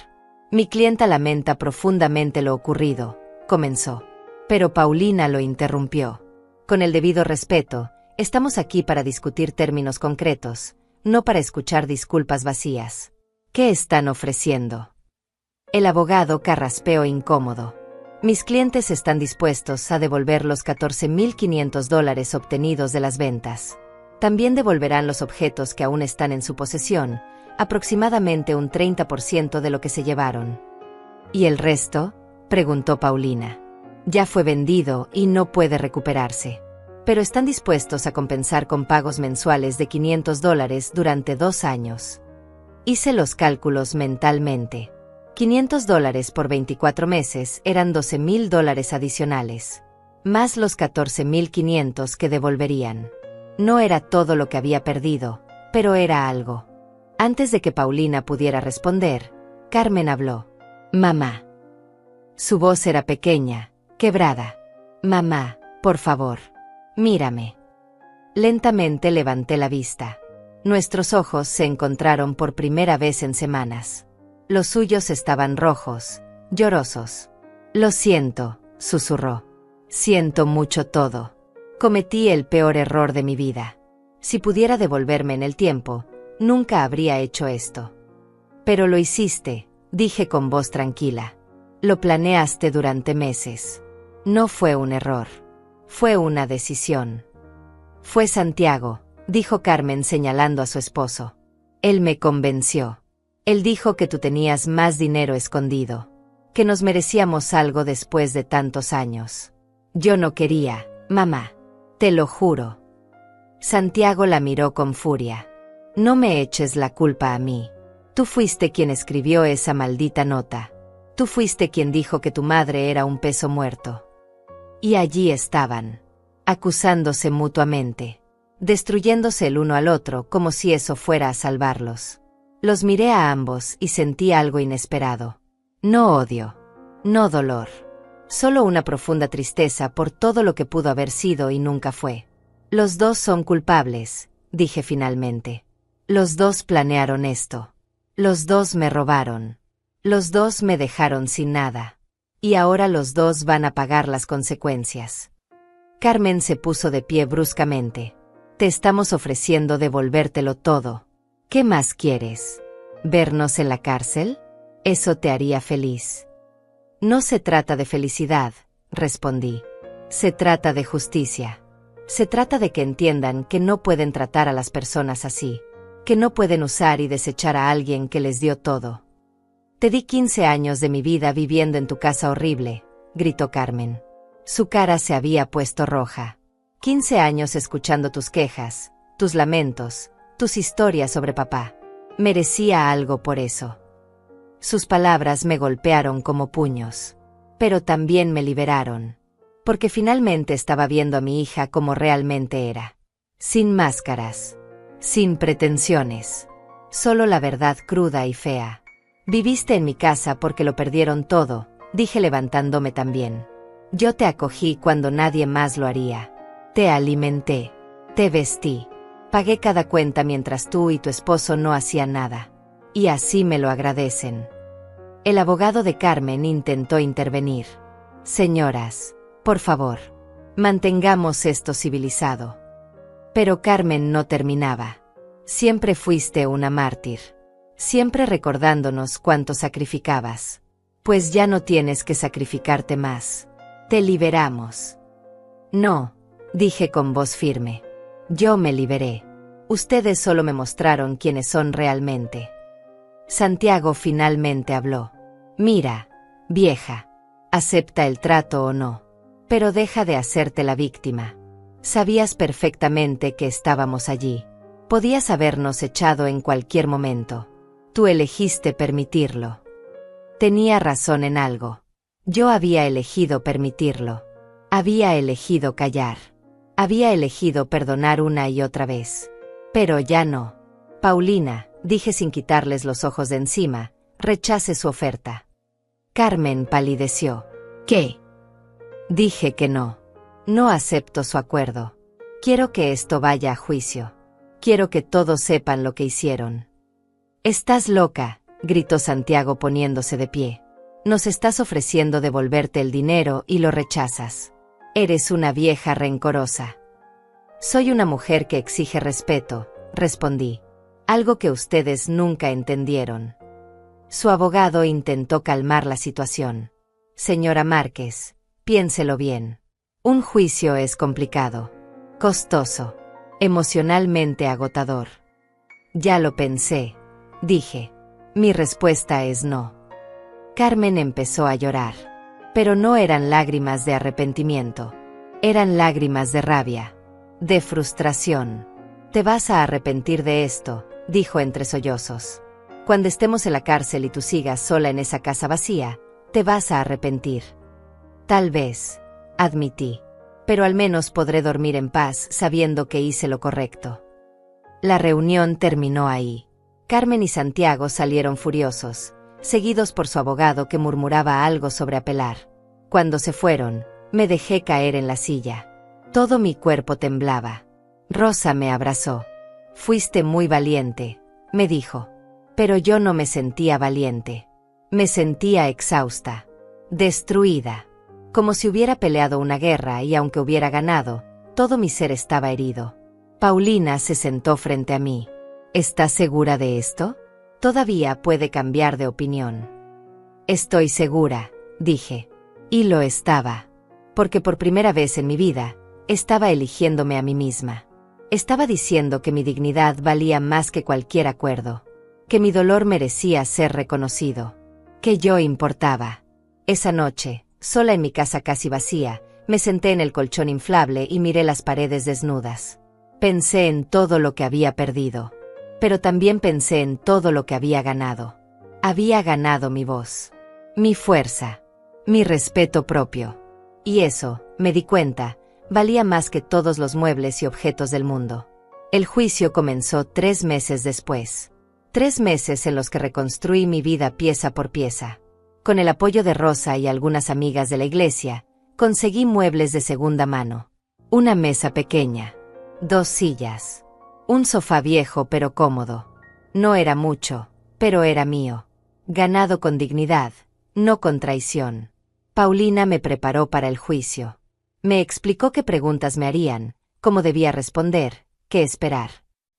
Mi clienta lamenta profundamente lo ocurrido, comenzó. Pero Paulina lo interrumpió. Con el debido respeto, estamos aquí para discutir términos concretos, no para escuchar disculpas vacías. ¿Qué están ofreciendo? El abogado carraspeó incómodo. Mis clientes están dispuestos a devolver los $14,500 obtenidos de las ventas. También devolverán los objetos que aún están en su posesión, aproximadamente un 30% de lo que se llevaron. ¿Y el resto?, preguntó Paulina. Ya fue vendido y no puede recuperarse. Pero están dispuestos a compensar con pagos mensuales de $500 durante 2 años. Hice los cálculos mentalmente. $500 por 24 meses eran $12,000 adicionales. Más los 14,500 que devolverían. No era todo lo que había perdido, pero era algo. Antes de que Paulina pudiera responder, Carmen habló. Mamá. Su voz era pequeña, quebrada. Mamá, por favor. Mírame. Lentamente levanté la vista. Nuestros ojos se encontraron por primera vez en semanas. Los suyos estaban rojos, llorosos. Lo siento, susurró. Siento mucho todo. Cometí el peor error de mi vida. Si pudiera devolverme en el tiempo, nunca habría hecho esto. Pero lo hiciste, dije con voz tranquila. Lo planeaste durante meses. No fue un error. Fue una decisión. Fue Santiago, dijo Carmen señalando a su esposo. Él me convenció. Él dijo que tú tenías más dinero escondido. Que nos merecíamos algo después de tantos años. Yo no quería, mamá. Te lo juro. Santiago la miró con furia. No me eches la culpa a mí. Tú fuiste quien escribió esa maldita nota. Tú fuiste quien dijo que tu madre era un peso muerto. Y allí estaban, acusándose mutuamente, destruyéndose el uno al otro como si eso fuera a salvarlos. Los miré a ambos y sentí algo inesperado. No odio, no dolor, solo una profunda tristeza por todo lo que pudo haber sido y nunca fue. Los dos son culpables, dije finalmente. Los dos planearon esto. Los dos me robaron. Los dos me dejaron sin nada. Y ahora los dos van a pagar las consecuencias. Carmen se puso de pie bruscamente. Te estamos ofreciendo devolvértelo todo. ¿Qué más quieres? ¿Vernos en la cárcel? Eso te haría feliz. No se trata de felicidad, respondí. Se trata de justicia. Se trata de que entiendan que no pueden tratar a las personas así, que no pueden usar y desechar a alguien que les dio todo. Te di 15 años de mi vida viviendo en tu casa horrible, gritó Carmen. Su cara se había puesto roja. 15 años escuchando tus quejas, tus lamentos, tus historias sobre papá. Merecía algo por eso. Sus palabras me golpearon como puños. Pero también me liberaron. Porque finalmente estaba viendo a mi hija como realmente era. Sin máscaras. Sin pretensiones. Solo la verdad cruda y fea. Viviste en mi casa porque lo perdieron todo, dije levantándome también. Yo te acogí cuando nadie más lo haría. Te alimenté. Te vestí. Pagué cada cuenta mientras tú y tu esposo no hacían nada. Y así me lo agradecen. El abogado de Carmen intentó intervenir. Señoras, por favor, mantengamos esto civilizado. Pero Carmen no terminaba. Siempre fuiste una mártir. Siempre recordándonos cuánto sacrificabas. Pues ya no tienes que sacrificarte más. Te liberamos. No, dije con voz firme. Yo me liberé. Ustedes solo me mostraron quiénes son realmente. Santiago finalmente habló. Mira, vieja, acepta el trato o no. Pero deja de hacerte la víctima. Sabías perfectamente que estábamos allí. Podías habernos echado en cualquier momento. Tú elegiste permitirlo. Tenía razón en algo. Yo había elegido permitirlo. Había elegido callar. Había elegido perdonar una y otra vez. Pero ya no. Paulina, dije sin quitarles los ojos de encima, rechace su oferta. Carmen palideció. ¿Qué? Dije que no. No acepto su acuerdo. Quiero que esto vaya a juicio. Quiero que todos sepan lo que hicieron. Estás loca, gritó Santiago poniéndose de pie. Nos estás ofreciendo devolverte el dinero y lo rechazas. Eres una vieja rencorosa. Soy una mujer que exige respeto, respondí. Algo que ustedes nunca entendieron. Su abogado intentó calmar la situación. Señora Márquez, piénselo bien. Un juicio es complicado, costoso, emocionalmente agotador. Ya lo pensé, dije. Mi respuesta es no. Carmen empezó a llorar. Pero no eran lágrimas de arrepentimiento. Eran lágrimas de rabia, de frustración. Te vas a arrepentir de esto, dijo entre sollozos. Cuando estemos en la cárcel y tú sigas sola en esa casa vacía, te vas a arrepentir. Tal vez, admití. Pero al menos podré dormir en paz sabiendo que hice lo correcto. La reunión terminó ahí. Carmen y Santiago salieron furiosos, seguidos por su abogado que murmuraba algo sobre apelar. Cuando se fueron, me dejé caer en la silla. Todo mi cuerpo temblaba. Rosa me abrazó. Fuiste muy valiente, me dijo. Pero yo no me sentía valiente. Me sentía exhausta, destruida, como si hubiera peleado una guerra y aunque hubiera ganado, todo mi ser estaba herido. Paulina se sentó frente a mí. ¿Estás segura de esto? Todavía puede cambiar de opinión. Estoy segura, dije. Y lo estaba. Porque por primera vez en mi vida, estaba eligiéndome a mí misma. Estaba diciendo que mi dignidad valía más que cualquier acuerdo. Que mi dolor merecía ser reconocido. Que yo importaba. Esa noche, sola en mi casa casi vacía, me senté en el colchón inflable y miré las paredes desnudas. Pensé en todo lo que había perdido. Pero también pensé en todo lo que había ganado. Había ganado mi voz, mi fuerza, mi respeto propio. Y eso, me di cuenta, valía más que todos los muebles y objetos del mundo. El juicio comenzó 3 meses después. 3 meses en los que reconstruí mi vida pieza por pieza. Con el apoyo de Rosa y algunas amigas de la iglesia, conseguí muebles de segunda mano. Una mesa pequeña, 2 sillas, un sofá viejo pero cómodo. No era mucho, pero era mío. Ganado con dignidad, no con traición. Paulina me preparó para el juicio. Me explicó qué preguntas me harían, cómo debía responder, qué esperar.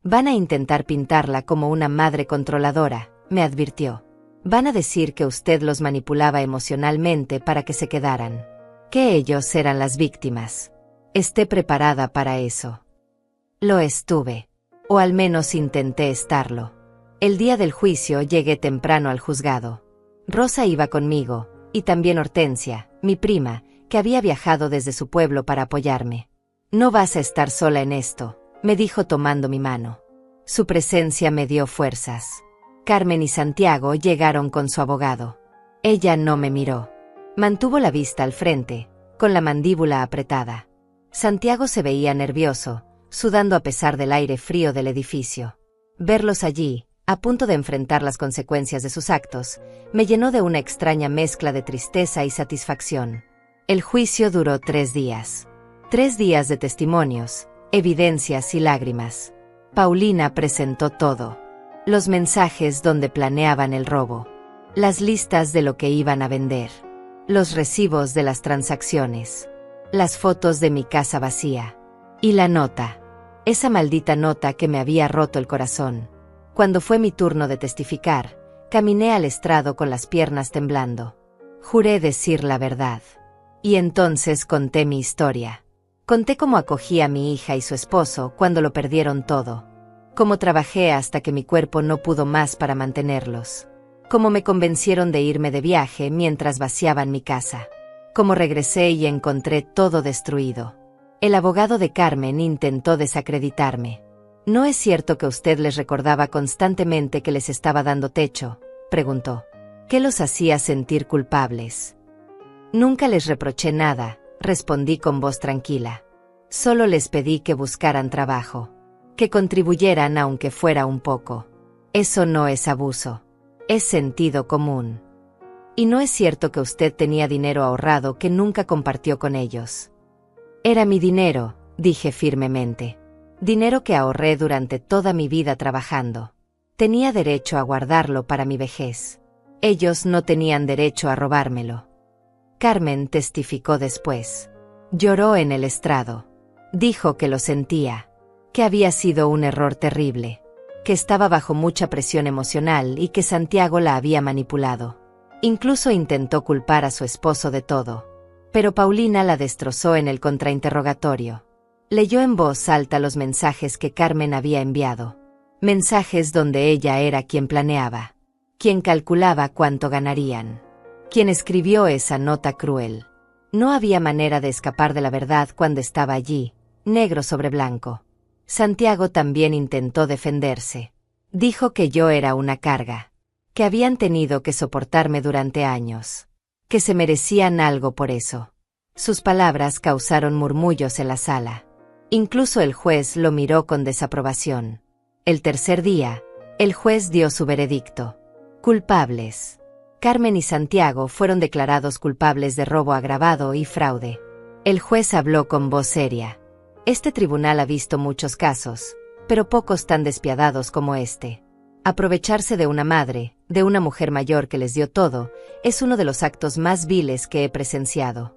Van a intentar pintarla como una madre controladora, me advirtió. Van a decir que usted los manipulaba emocionalmente para que se quedaran. Que ellos eran las víctimas. Esté preparada para eso. Lo estuve. O al menos intenté estarlo. El día del juicio llegué temprano al juzgado. Rosa iba conmigo, y también Hortensia, mi prima, que había viajado desde su pueblo para apoyarme. No vas a estar sola en esto, me dijo tomando mi mano. Su presencia me dio fuerzas. Carmen y Santiago llegaron con su abogado. Ella no me miró. Mantuvo la vista al frente, con la mandíbula apretada. Santiago se veía nervioso, sudando a pesar del aire frío del edificio. Verlos allí, a punto de enfrentar las consecuencias de sus actos, me llenó de una extraña mezcla de tristeza y satisfacción. El juicio duró 3 días. 3 días de testimonios, evidencias y lágrimas. Paulina presentó todo. Los mensajes donde planeaban el robo. Las listas de lo que iban a vender. Los recibos de las transacciones. Las fotos de mi casa vacía. Y la nota. Esa maldita nota que me había roto el corazón. Cuando fue mi turno de testificar, caminé al estrado con las piernas temblando. Juré decir la verdad. Y entonces conté mi historia. Conté cómo acogí a mi hija y su esposo cuando lo perdieron todo. Cómo trabajé hasta que mi cuerpo no pudo más para mantenerlos. Cómo me convencieron de irme de viaje mientras vaciaban mi casa. Cómo regresé y encontré todo destruido. El abogado de Carmen intentó desacreditarme. ¿No es cierto que usted les recordaba constantemente que les estaba dando techo?, preguntó. ¿Qué los hacía sentir culpables? Nunca les reproché nada, respondí con voz tranquila. Solo les pedí que buscaran trabajo. Que contribuyeran aunque fuera un poco. Eso no es abuso. Es sentido común. ¿Y no es cierto que usted tenía dinero ahorrado que nunca compartió con ellos? Era mi dinero, dije firmemente. Dinero que ahorré durante toda mi vida trabajando. Tenía derecho a guardarlo para mi vejez. Ellos no tenían derecho a robármelo. Carmen testificó después. Lloró en el estrado. Dijo que lo sentía. Que había sido un error terrible. Que estaba bajo mucha presión emocional y que Santiago la había manipulado. Incluso intentó culpar a su esposo de todo. Pero Paulina la destrozó en el contrainterrogatorio. Leyó en voz alta los mensajes que Carmen había enviado. Mensajes donde ella era quien planeaba. Quien calculaba cuánto ganarían. Quien escribió esa nota cruel. No había manera de escapar de la verdad cuando estaba allí, negro sobre blanco. Santiago también intentó defenderse. Dijo que yo era una carga. Que habían tenido que soportarme durante años. Que se merecían algo por eso. Sus palabras causaron murmullos en la sala. Incluso el juez lo miró con desaprobación. El tercer día, el juez dio su veredicto. Culpables. Carmen y Santiago fueron declarados culpables de robo agravado y fraude. El juez habló con voz seria. Este tribunal ha visto muchos casos, pero pocos tan despiadados como este. Aprovecharse de una madre, de una mujer mayor que les dio todo, es uno de los actos más viles que he presenciado.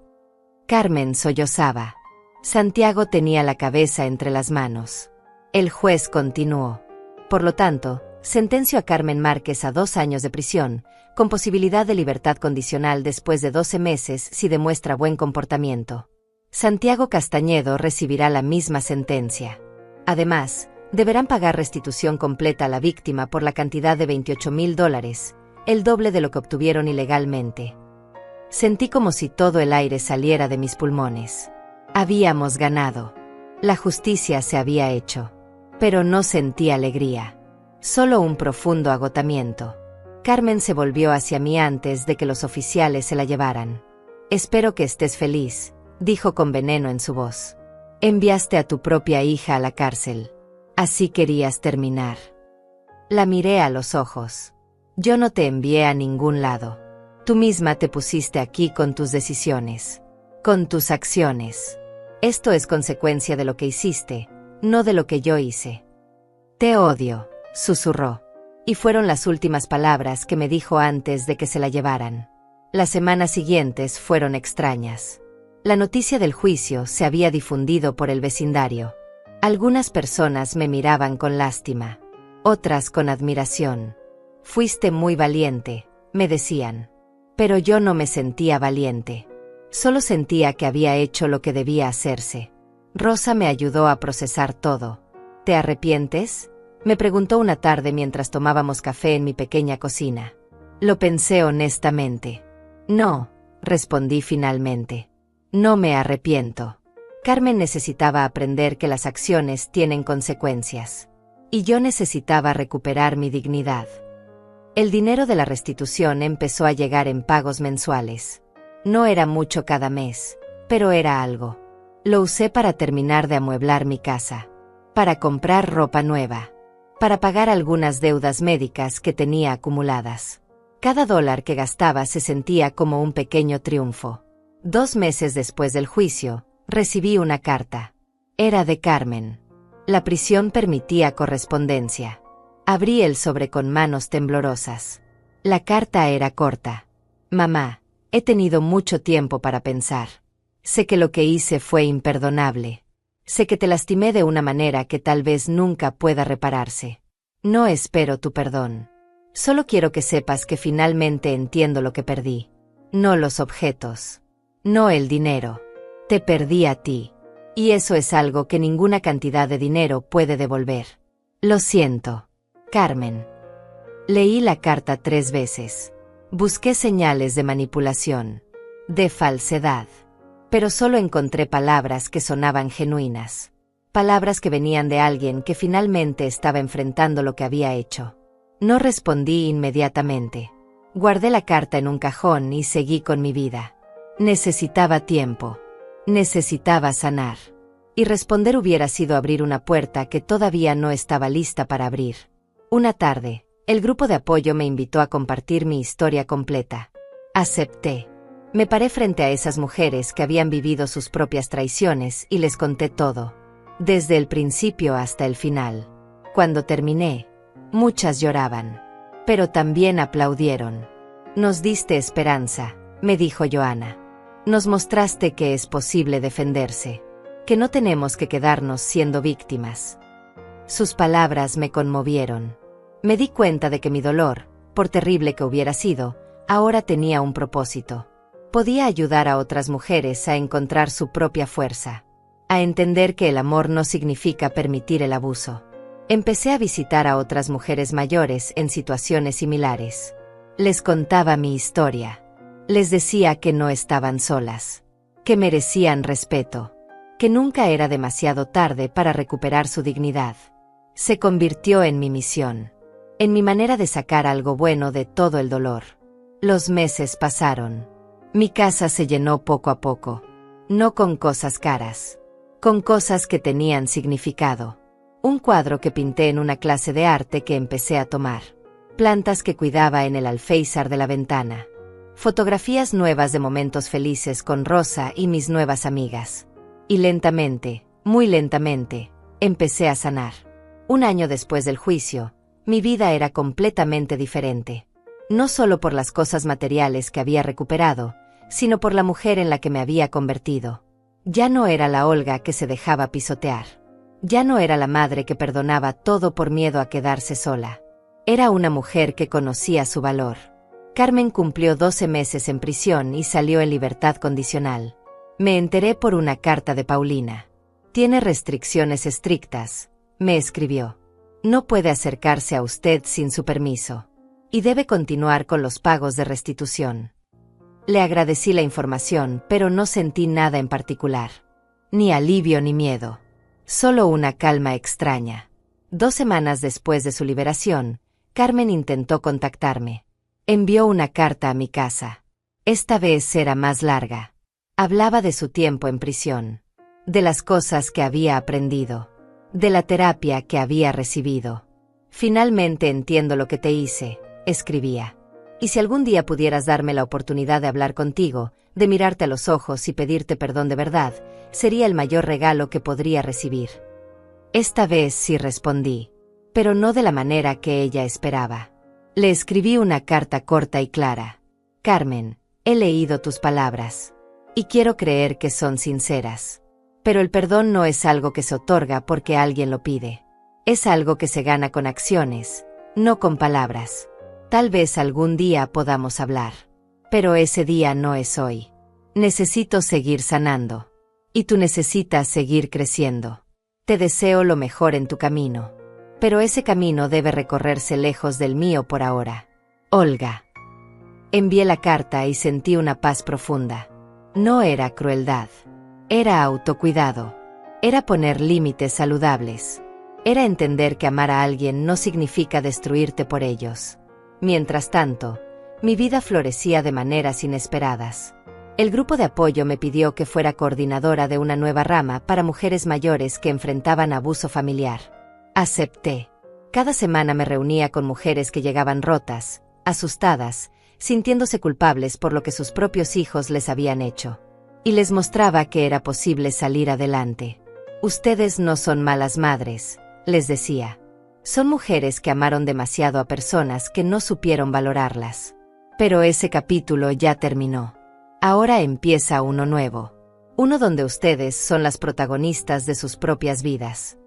Carmen sollozaba. Santiago tenía la cabeza entre las manos. El juez continuó. Por lo tanto, Sentencio a Carmen Márquez a 2 años de prisión, con posibilidad de libertad condicional después de 12 meses si demuestra buen comportamiento. Santiago Castañedo recibirá la misma sentencia. Además, deberán pagar restitución completa a la víctima por la cantidad de $28,000, el doble de lo que obtuvieron ilegalmente. Sentí como si todo el aire saliera de mis pulmones. Habíamos ganado. La justicia se había hecho. Pero no sentí alegría. Solo un profundo agotamiento. Carmen se volvió hacia mí antes de que los oficiales se la llevaran. «Espero que estés feliz», dijo con veneno en su voz. «Enviaste a tu propia hija a la cárcel. Así querías terminar». La miré a los ojos. «Yo no te envié a ningún lado. Tú misma te pusiste aquí con tus decisiones, con tus acciones. Esto es consecuencia de lo que hiciste, no de lo que yo hice». «Te odio», susurró. Y fueron las últimas palabras que me dijo antes de que se la llevaran. Las semanas siguientes fueron extrañas. La noticia del juicio se había difundido por el vecindario. Algunas personas me miraban con lástima, otras con admiración. «Fuiste muy valiente», me decían. Pero yo no me sentía valiente. Solo sentía que había hecho lo que debía hacerse. Rosa me ayudó a procesar todo. «¿Te arrepientes?», me preguntó una tarde mientras tomábamos café en mi pequeña cocina. Lo pensé honestamente. «No», respondí finalmente. «No me arrepiento». Carmen necesitaba aprender que las acciones tienen consecuencias. Y yo necesitaba recuperar mi dignidad. El dinero de la restitución empezó a llegar en pagos mensuales. No era mucho cada mes, pero era algo. Lo usé para terminar de amueblar mi casa, para comprar ropa nueva, para pagar algunas deudas médicas que tenía acumuladas. Cada dólar que gastaba se sentía como un pequeño triunfo. 2 meses después del juicio, recibí una carta. Era de Carmen. La prisión permitía correspondencia. Abrí el sobre con manos temblorosas. La carta era corta. «Mamá, he tenido mucho tiempo para pensar. Sé que lo que hice fue imperdonable. Sé que te lastimé de una manera que tal vez nunca pueda repararse. No espero tu perdón. Solo quiero que sepas que finalmente entiendo lo que perdí. No los objetos. No el dinero. Te perdí a ti. Y eso es algo que ninguna cantidad de dinero puede devolver. Lo siento. Carmen». Leí la carta 3 veces. Busqué señales de manipulación, de falsedad. Pero solo encontré palabras que sonaban genuinas. Palabras que venían de alguien que finalmente estaba enfrentando lo que había hecho. No respondí inmediatamente. Guardé la carta en un cajón y seguí con mi vida. Necesitaba tiempo. Necesitaba sanar. Y responder hubiera sido abrir una puerta que todavía no estaba lista para abrir. Una tarde, el grupo de apoyo me invitó a compartir mi historia completa. Acepté. Me paré frente a esas mujeres que habían vivido sus propias traiciones y les conté todo. Desde el principio hasta el final. Cuando terminé, muchas lloraban. Pero también aplaudieron. «Nos diste esperanza», me dijo Joana. «Nos mostraste que es posible defenderse. Que no tenemos que quedarnos siendo víctimas». Sus palabras me conmovieron. Me di cuenta de que mi dolor, por terrible que hubiera sido, ahora tenía un propósito. Podía ayudar a otras mujeres a encontrar su propia fuerza, a entender que el amor no significa permitir el abuso. Empecé a visitar a otras mujeres mayores en situaciones similares. Les contaba mi historia. Les decía que no estaban solas, que merecían respeto, que nunca era demasiado tarde para recuperar su dignidad. Se convirtió en mi misión, en mi manera de sacar algo bueno de todo el dolor. Los meses pasaron. Mi casa se llenó poco a poco. No con cosas caras, con cosas que tenían significado. Un cuadro que pinté en una clase de arte que empecé a tomar. Plantas que cuidaba en el alféizar de la ventana. Fotografías nuevas de momentos felices con Rosa y mis nuevas amigas. Y lentamente, muy lentamente, empecé a sanar. 1 año después del juicio, mi vida era completamente diferente. No solo por las cosas materiales que había recuperado, sino por la mujer en la que me había convertido. Ya no era la Olga que se dejaba pisotear. Ya no era la madre que perdonaba todo por miedo a quedarse sola. Era una mujer que conocía su valor. Carmen cumplió 12 meses en prisión y salió en libertad condicional. Me enteré por una carta de Paulina. Tiene restricciones estrictas, me escribió. No puede acercarse a usted sin su permiso. Y debe continuar con los pagos de restitución. Le agradecí la información, pero no sentí nada en particular. Ni alivio ni miedo. Solo una calma extraña. 2 semanas después de su liberación, Carmen intentó contactarme. Envió una carta a mi casa. Esta vez era más larga. Hablaba de su tiempo en prisión. De las cosas que había aprendido. De la terapia que había recibido. Finalmente entiendo lo que te hice, escribía. Y si algún día pudieras darme la oportunidad de hablar contigo, de mirarte a los ojos y pedirte perdón de verdad, sería el mayor regalo que podría recibir. Esta vez sí respondí, pero no de la manera que ella esperaba. Le escribí una carta corta y clara. Carmen, he leído tus palabras. Y quiero creer que son sinceras. Pero el perdón no es algo que se otorga porque alguien lo pide. Es algo que se gana con acciones, no con palabras. Tal vez algún día podamos hablar. Pero ese día no es hoy. Necesito seguir sanando. Y tú necesitas seguir creciendo. Te deseo lo mejor en tu camino. Pero ese camino debe recorrerse lejos del mío por ahora. Olga. Envié la carta y sentí una paz profunda. No era crueldad. Era autocuidado. Era poner límites saludables. Era entender que amar a alguien no significa destruirte por ellos. Mientras tanto, mi vida florecía de maneras inesperadas. El grupo de apoyo me pidió que fuera coordinadora de una nueva rama para mujeres mayores que enfrentaban abuso familiar. Acepté. Cada semana me reunía con mujeres que llegaban rotas, asustadas, sintiéndose culpables por lo que sus propios hijos les habían hecho. Y les mostraba que era posible salir adelante. Ustedes no son malas madres, les decía. Son mujeres que amaron demasiado a personas que no supieron valorarlas. Pero ese capítulo ya terminó. Ahora empieza uno nuevo. Uno donde ustedes son las protagonistas de sus propias vidas.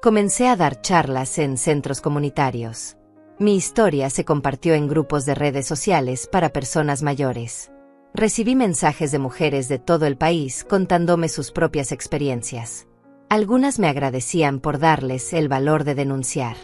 Comencé a dar charlas en centros comunitarios. Mi historia se compartió en grupos de redes sociales para personas mayores. Recibí mensajes de mujeres de todo el país contándome sus propias experiencias. Algunas me agradecían por darles el valor de denunciar.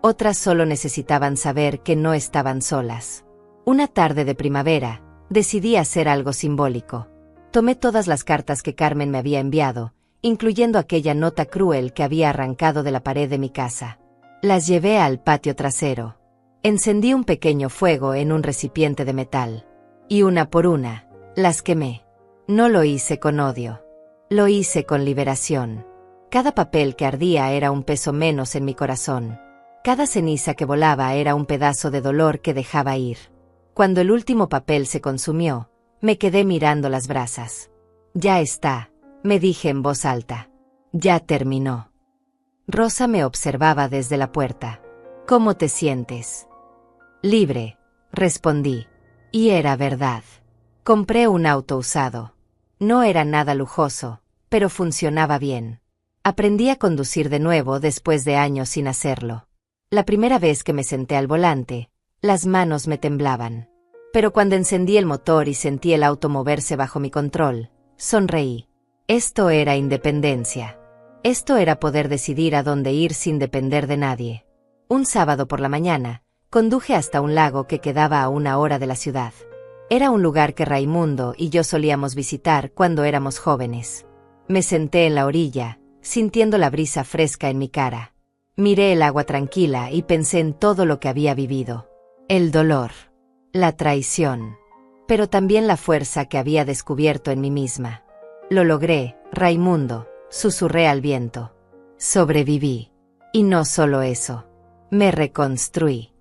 Otras solo necesitaban saber que no estaban solas. Una tarde de primavera, decidí hacer algo simbólico. Tomé todas las cartas que Carmen me había enviado, incluyendo aquella nota cruel que había arrancado de la pared de mi casa. Las llevé al patio trasero. Encendí un pequeño fuego en un recipiente de metal. Y una por una, las quemé. No lo hice con odio. Lo hice con liberación. Cada papel que ardía era un peso menos en mi corazón. Cada ceniza que volaba era un pedazo de dolor que dejaba ir. Cuando el último papel se consumió, me quedé mirando las brasas. Ya está, me dije en voz alta. Ya terminó. Rosa me observaba desde la puerta. ¿Cómo te sientes? Libre, respondí. Y era verdad. Compré un auto usado. No era nada lujoso, pero funcionaba bien. Aprendí a conducir de nuevo después de años sin hacerlo. La primera vez que me senté al volante, las manos me temblaban. Pero cuando encendí el motor y sentí el auto moverse bajo mi control, sonreí. Esto era independencia. Esto era poder decidir a dónde ir sin depender de nadie. Un sábado por la mañana, conduje hasta un lago que quedaba a 1 hora de la ciudad. Era un lugar que Raimundo y yo solíamos visitar cuando éramos jóvenes. Me senté en la orilla, sintiendo la brisa fresca en mi cara. Miré el agua tranquila y pensé en todo lo que había vivido. El dolor, la traición, pero también la fuerza que había descubierto en mí misma. Lo logré, Raimundo, susurré al viento. Sobreviví. Y no solo eso. Me reconstruí.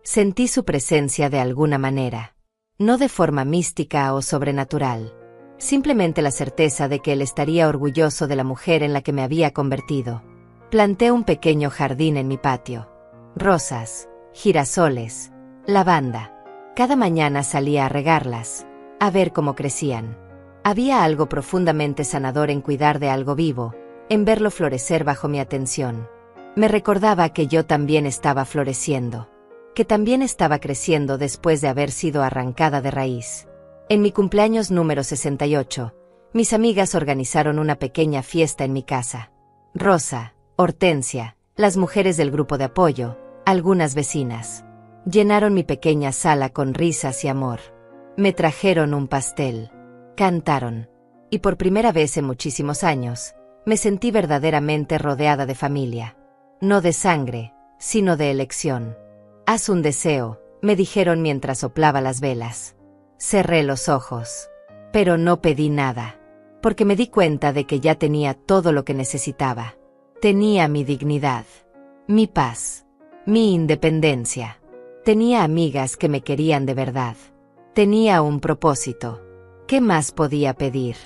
Sentí su presencia de alguna manera. No de forma mística o sobrenatural. Simplemente la certeza de que él estaría orgulloso de la mujer en la que me había convertido. Planté un pequeño jardín en mi patio. Rosas, girasoles, lavanda. Cada mañana salía a regarlas, a ver cómo crecían. Había algo profundamente sanador en cuidar de algo vivo, en verlo florecer bajo mi atención. Me recordaba que yo también estaba floreciendo, que también estaba creciendo después de haber sido arrancada de raíz. En mi cumpleaños número 68, mis amigas organizaron una pequeña fiesta en mi casa. Rosa, Hortensia, las mujeres del grupo de apoyo, algunas vecinas. Llenaron mi pequeña sala con risas y amor. Me trajeron un pastel. Cantaron. Y por primera vez en muchísimos años, me sentí verdaderamente rodeada de familia. No de sangre, sino de elección. Haz un deseo, me dijeron mientras soplaba las velas. Cerré los ojos. Pero no pedí nada. Porque me di cuenta de que ya tenía todo lo que necesitaba. Tenía mi dignidad, mi paz, mi independencia. Tenía amigas que me querían de verdad. Tenía un propósito. ¿Qué más podía pedir?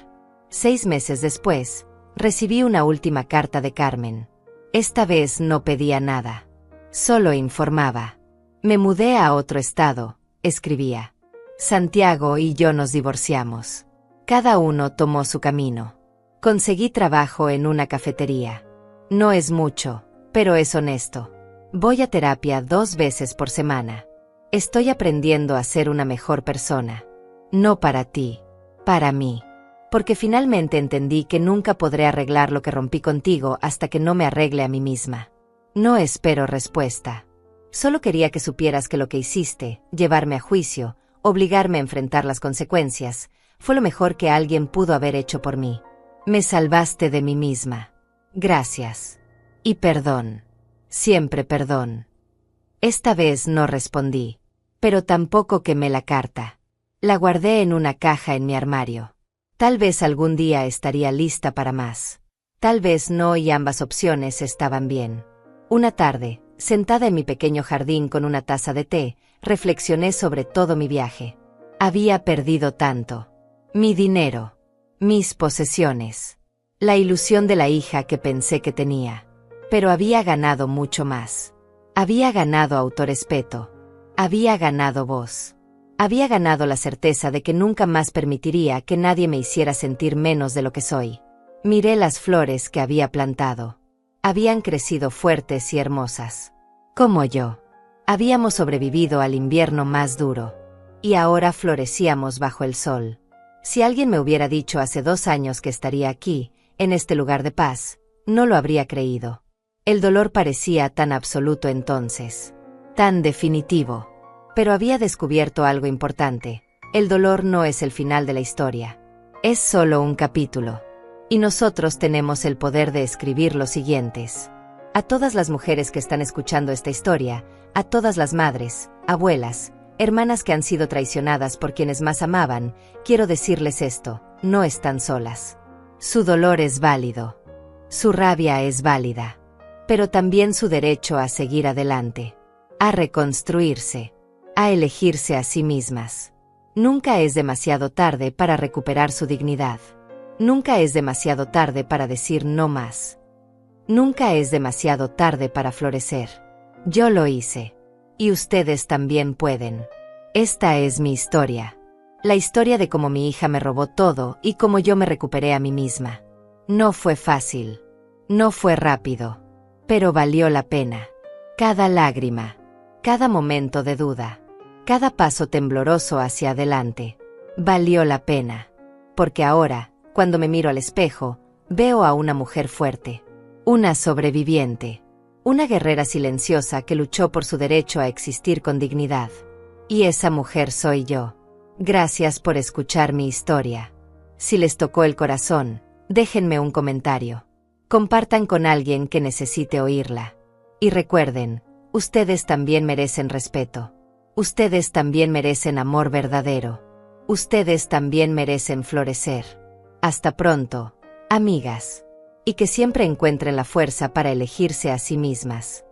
6 meses después, recibí una última carta de Carmen. Esta vez no pedía nada. Solo informaba. Me mudé a otro estado, escribía. Santiago y yo nos divorciamos. Cada uno tomó su camino. Conseguí trabajo en una cafetería. No es mucho, pero es honesto. Voy a terapia 2 veces por semana. Estoy aprendiendo a ser una mejor persona. No para ti, para mí. Porque finalmente entendí que nunca podré arreglar lo que rompí contigo hasta que no me arregle a mí misma. No espero respuesta. Solo quería que supieras que lo que hiciste, llevarme a juicio, obligarme a enfrentar las consecuencias, fue lo mejor que alguien pudo haber hecho por mí. Me salvaste de mí misma. Gracias. Y perdón. Siempre perdón. Esta vez no respondí. Pero tampoco quemé la carta. La guardé en una caja en mi armario. Tal vez algún día estaría lista para más. Tal vez no, y ambas opciones estaban bien. Una tarde, sentada en mi pequeño jardín con una taza de té, reflexioné sobre todo mi viaje. Había perdido tanto. Mi dinero. Mis posesiones. La ilusión de la hija que pensé que tenía. Pero había ganado mucho más. Había ganado autorrespeto. Había ganado voz. Había ganado la certeza de que nunca más permitiría que nadie me hiciera sentir menos de lo que soy. Miré las flores que había plantado. Habían crecido fuertes y hermosas. Como yo. Habíamos sobrevivido al invierno más duro. Y ahora florecíamos bajo el sol. Si alguien me hubiera dicho hace 2 años que estaría aquí, en este lugar de paz, no lo habría creído. El dolor parecía tan absoluto entonces. Tan definitivo. Pero había descubierto algo importante. El dolor no es el final de la historia. Es solo un capítulo. Y nosotros tenemos el poder de escribir los siguientes. A todas las mujeres que están escuchando esta historia, a todas las madres, abuelas, hermanas que han sido traicionadas por quienes más amaban, quiero decirles esto: no están solas. Su dolor es válido. Su rabia es válida. Pero también su derecho a seguir adelante. A reconstruirse. A elegirse a sí mismas. Nunca es demasiado tarde para recuperar su dignidad. Nunca es demasiado tarde para decir no más. Nunca es demasiado tarde para florecer. Yo lo hice. Y ustedes también pueden. Esta es mi historia. La historia de cómo mi hija me robó todo y cómo yo me recuperé a mí misma. No fue fácil. No fue rápido. Pero valió la pena. Cada lágrima. Cada momento de duda. Cada paso tembloroso hacia adelante. Valió la pena. Porque ahora, cuando me miro al espejo, veo a una mujer fuerte. Una sobreviviente. Una guerrera silenciosa que luchó por su derecho a existir con dignidad. Y esa mujer soy yo. Gracias por escuchar mi historia. Si les tocó el corazón, déjenme un comentario. Compartan con alguien que necesite oírla. Y recuerden, ustedes también merecen respeto. Ustedes también merecen amor verdadero. Ustedes también merecen florecer. Hasta pronto, amigas. Y que siempre encuentren la fuerza para elegirse a sí mismas.